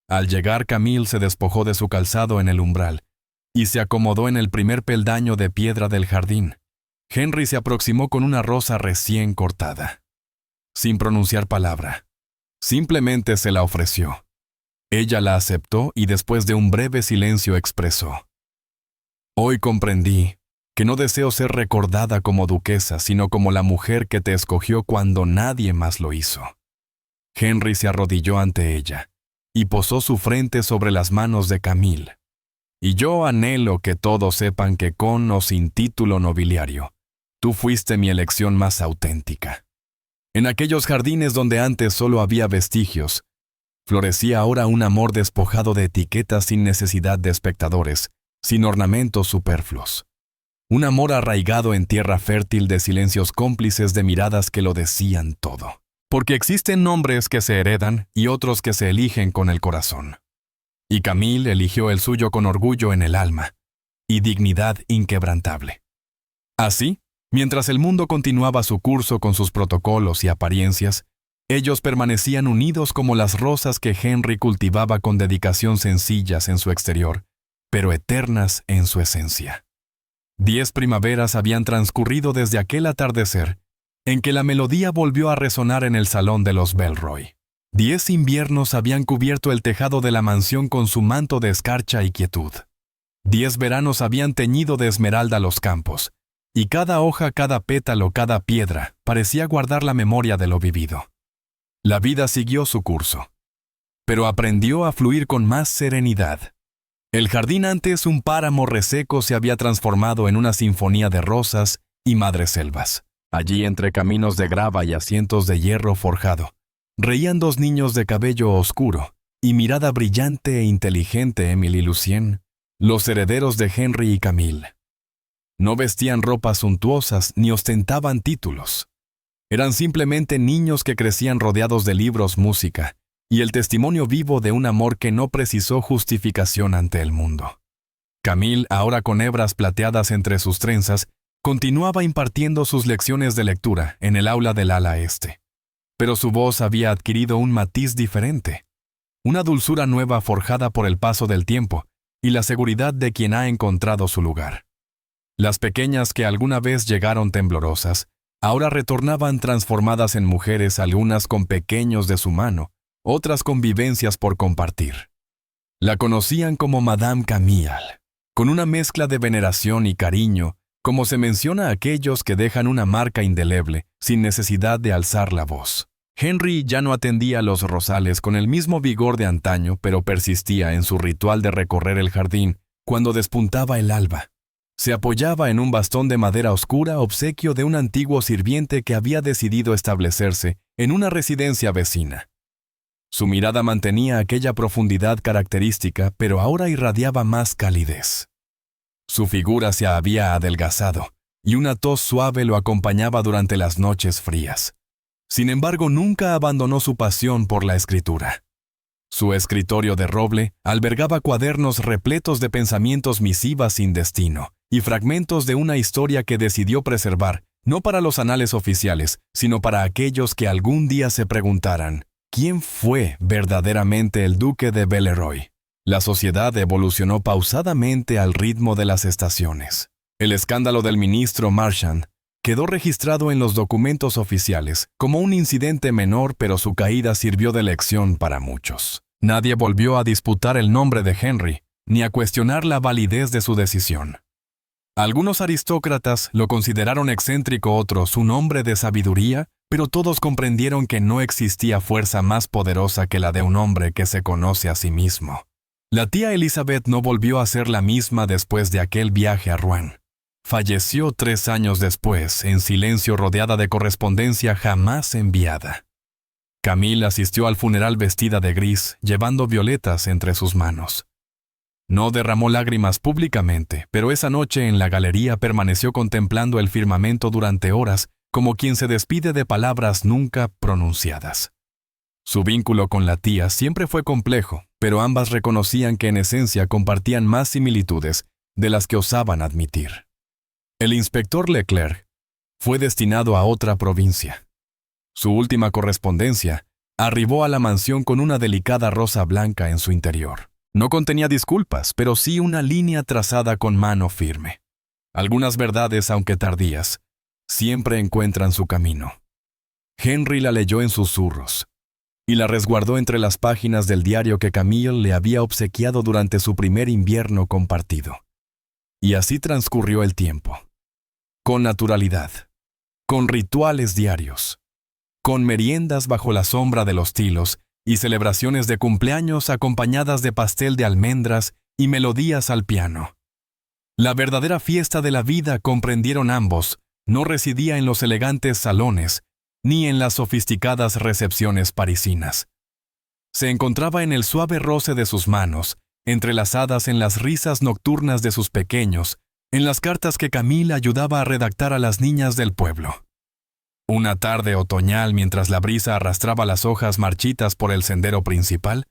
Al llegar, Camille se despojó de su calzado en el umbral y se acomodó en el primer peldaño de piedra del jardín. Henry se aproximó con una rosa recién cortada. Sin pronunciar palabra, simplemente se la ofreció. Ella la aceptó y después de un breve silencio expresó: «Hoy comprendí que no deseo ser recordada como duquesa, sino como la mujer que te escogió cuando nadie más lo hizo». Henry se arrodilló ante ella y posó su frente sobre las manos de Camille. «Y yo anhelo que todos sepan que con o sin título nobiliario, tú fuiste mi elección más auténtica. En aquellos jardines donde antes solo había vestigios, florecía ahora un amor despojado de etiquetas, sin necesidad de espectadores, sin ornamentos superfluos. Un amor arraigado en tierra fértil de silencios cómplices, de miradas que lo decían todo. Porque existen nombres que se heredan y otros que se eligen con el corazón. Y Camille eligió el suyo con orgullo en el alma. y dignidad inquebrantable. Así, mientras el mundo continuaba su curso con sus protocolos y apariencias, ellos permanecían unidos como las rosas que Henry cultivaba con dedicación sencillas en su exterior, pero eternas en su esencia. 10 primaveras habían transcurrido desde aquel atardecer en que la melodía volvió a resonar en el salón de los Belroy. 10 inviernos habían cubierto el tejado de la mansión con su manto de escarcha y quietud. 10 veranos habían teñido de esmeralda los campos, y cada hoja, cada pétalo, cada piedra parecía guardar la memoria de lo vivido. La vida siguió su curso, pero aprendió a fluir con más serenidad. El jardín, antes un páramo reseco, se había transformado en una sinfonía de rosas y madreselvas. Allí, entre caminos de grava y asientos de hierro forjado, reían 2 niños de cabello oscuro y mirada brillante e inteligente, Emily y Lucien, los herederos de Henry y Camille. No vestían ropas suntuosas ni ostentaban títulos. Eran simplemente niños que crecían rodeados de libros, música y el testimonio vivo de un amor que no precisó justificación ante el mundo. Camille, ahora con hebras plateadas entre sus trenzas, continuaba impartiendo sus lecciones de lectura en el aula del ala este. Pero su voz había adquirido un matiz diferente, una dulzura nueva forjada por el paso del tiempo y la seguridad de quien ha encontrado su lugar. Las pequeñas que alguna vez llegaron temblorosas, ahora retornaban transformadas en mujeres, algunas con pequeños de su mano, otras con vivencias por compartir. La conocían como Madame Camille, con una mezcla de veneración y cariño, como se menciona a aquellos que dejan una marca indeleble sin necesidad de alzar la voz. Henry ya no atendía los rosales con el mismo vigor de antaño, pero persistía en su ritual de recorrer el jardín cuando despuntaba el alba. Se apoyaba en un bastón de madera oscura, obsequio de un antiguo sirviente que había decidido establecerse en una residencia vecina. Su mirada mantenía aquella profundidad característica, pero ahora irradiaba más calidez. Su figura se había adelgazado, y una tos suave lo acompañaba durante las noches frías. Sin embargo, nunca abandonó su pasión por la escritura. Su escritorio de roble albergaba cuadernos repletos de pensamientos, misivas sin destino, y fragmentos de una historia que decidió preservar, no para los anales oficiales, sino para aquellos que algún día se preguntaran, ¿quién fue verdaderamente el duque de Villeroy? La sociedad evolucionó pausadamente al ritmo de las estaciones. El escándalo del ministro Marchand quedó registrado en los documentos oficiales como un incidente menor, pero su caída sirvió de lección para muchos. Nadie volvió a disputar el nombre de Henry, ni a cuestionar la validez de su decisión. Algunos aristócratas lo consideraron excéntrico, otros un hombre de sabiduría, pero todos comprendieron que no existía fuerza más poderosa que la de un hombre que se conoce a sí mismo. La tía Elizabeth no volvió a ser la misma después de aquel viaje a Rouen. Falleció 3 años después, en silencio, rodeada de correspondencia jamás enviada. Camille asistió al funeral vestida de gris, llevando violetas entre sus manos. No derramó lágrimas públicamente, pero esa noche en la galería permaneció contemplando el firmamento durante horas, como quien se despide de palabras nunca pronunciadas. Su vínculo con la tía siempre fue complejo, pero ambas reconocían que en esencia compartían más similitudes de las que osaban admitir. El inspector Leclerc fue destinado a otra provincia. Su última correspondencia arribó a la mansión con una delicada rosa blanca en su interior. No contenía disculpas, pero sí una línea trazada con mano firme. Algunas verdades, aunque tardías, siempre encuentran su camino. Henry la leyó en susurros y la resguardó entre las páginas del diario que Camille le había obsequiado durante su primer invierno compartido. Y así transcurrió el tiempo. Con naturalidad, con rituales diarios, con meriendas bajo la sombra de los tilos y celebraciones de cumpleaños acompañadas de pastel de almendras y melodías al piano. La verdadera fiesta de la vida, comprendieron ambos, no residía en los elegantes salones, ni en las sofisticadas recepciones parisinas. Se encontraba en el suave roce de sus manos, entrelazadas en las risas nocturnas de sus pequeños, en las cartas que Camille ayudaba a redactar a las niñas del pueblo. Una tarde otoñal, mientras la brisa arrastraba las hojas marchitas por el sendero principal,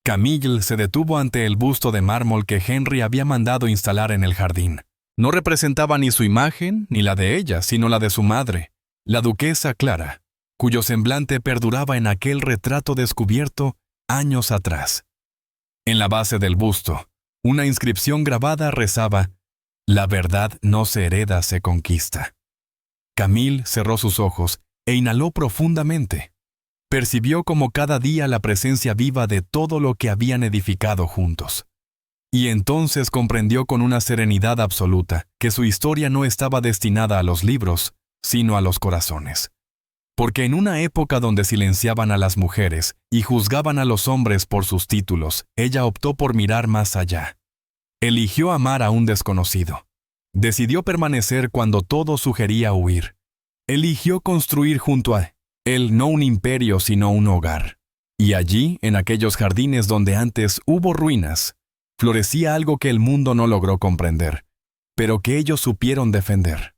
Camille se detuvo ante el busto de mármol que Henry había mandado instalar en el jardín. No representaba ni su imagen ni la de ella, sino la de su madre, la duquesa Clara, cuyo semblante perduraba en aquel retrato descubierto años atrás. En la base del busto, una inscripción grabada rezaba: «La verdad no se hereda, se conquista». Camille cerró sus ojos e inhaló profundamente. Percibió como cada día la presencia viva de todo lo que habían edificado juntos. Y entonces comprendió con una serenidad absoluta que su historia no estaba destinada a los libros, sino a los corazones. Porque en una época donde silenciaban a las mujeres y juzgaban a los hombres por sus títulos, ella optó por mirar más allá. Eligió amar a un desconocido. Decidió permanecer cuando todo sugería huir. Eligió construir junto a él no un imperio sino un hogar. Y allí, en aquellos jardines donde antes hubo ruinas, florecía algo que el mundo no logró comprender, pero que ellos supieron defender.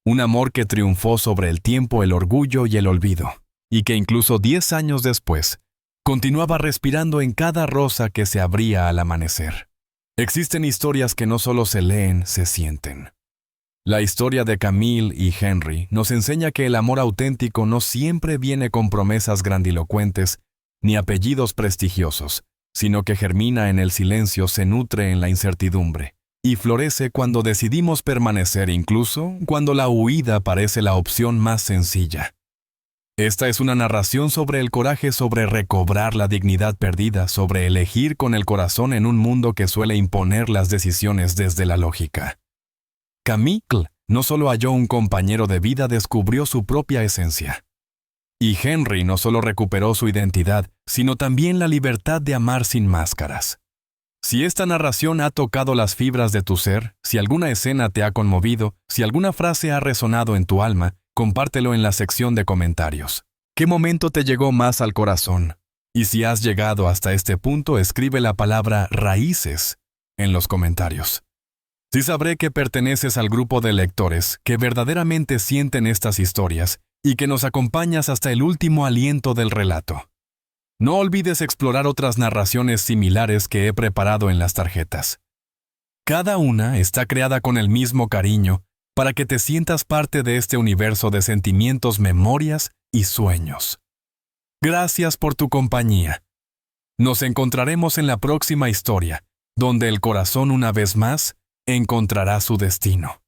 Un amor que triunfó sobre el tiempo, el orgullo y el olvido, y que incluso 10 años después, continuaba respirando en cada rosa que se abría al amanecer. Existen historias que no solo se leen, se sienten. La historia de Camille y Henry nos enseña que el amor auténtico no siempre viene con promesas grandilocuentes ni apellidos prestigiosos, sino que germina en el silencio, se nutre en la incertidumbre y florece cuando decidimos permanecer, incluso cuando la huida parece la opción más sencilla. Esta es una narración sobre el coraje, sobre recobrar la dignidad perdida, sobre elegir con el corazón en un mundo que suele imponer las decisiones desde la lógica. Camille no solo halló un compañero de vida, descubrió su propia esencia. Y Henry no solo recuperó su identidad, sino también la libertad de amar sin máscaras. Si esta narración ha tocado las fibras de tu ser, si alguna escena te ha conmovido, si alguna frase ha resonado en tu alma, compártelo en la sección de comentarios. ¿Qué momento te llegó más al corazón? Y si has llegado hasta este punto, escribe la palabra raíces en los comentarios. Sí sabré que perteneces al grupo de lectores que verdaderamente sienten estas historias y que nos acompañas hasta el último aliento del relato. No olvides explorar otras narraciones similares que he preparado en las tarjetas. Cada una está creada con el mismo cariño para que te sientas parte de este universo de sentimientos, memorias y sueños. Gracias por tu compañía. Nos encontraremos en la próxima historia, donde el corazón una vez más encontrará su destino.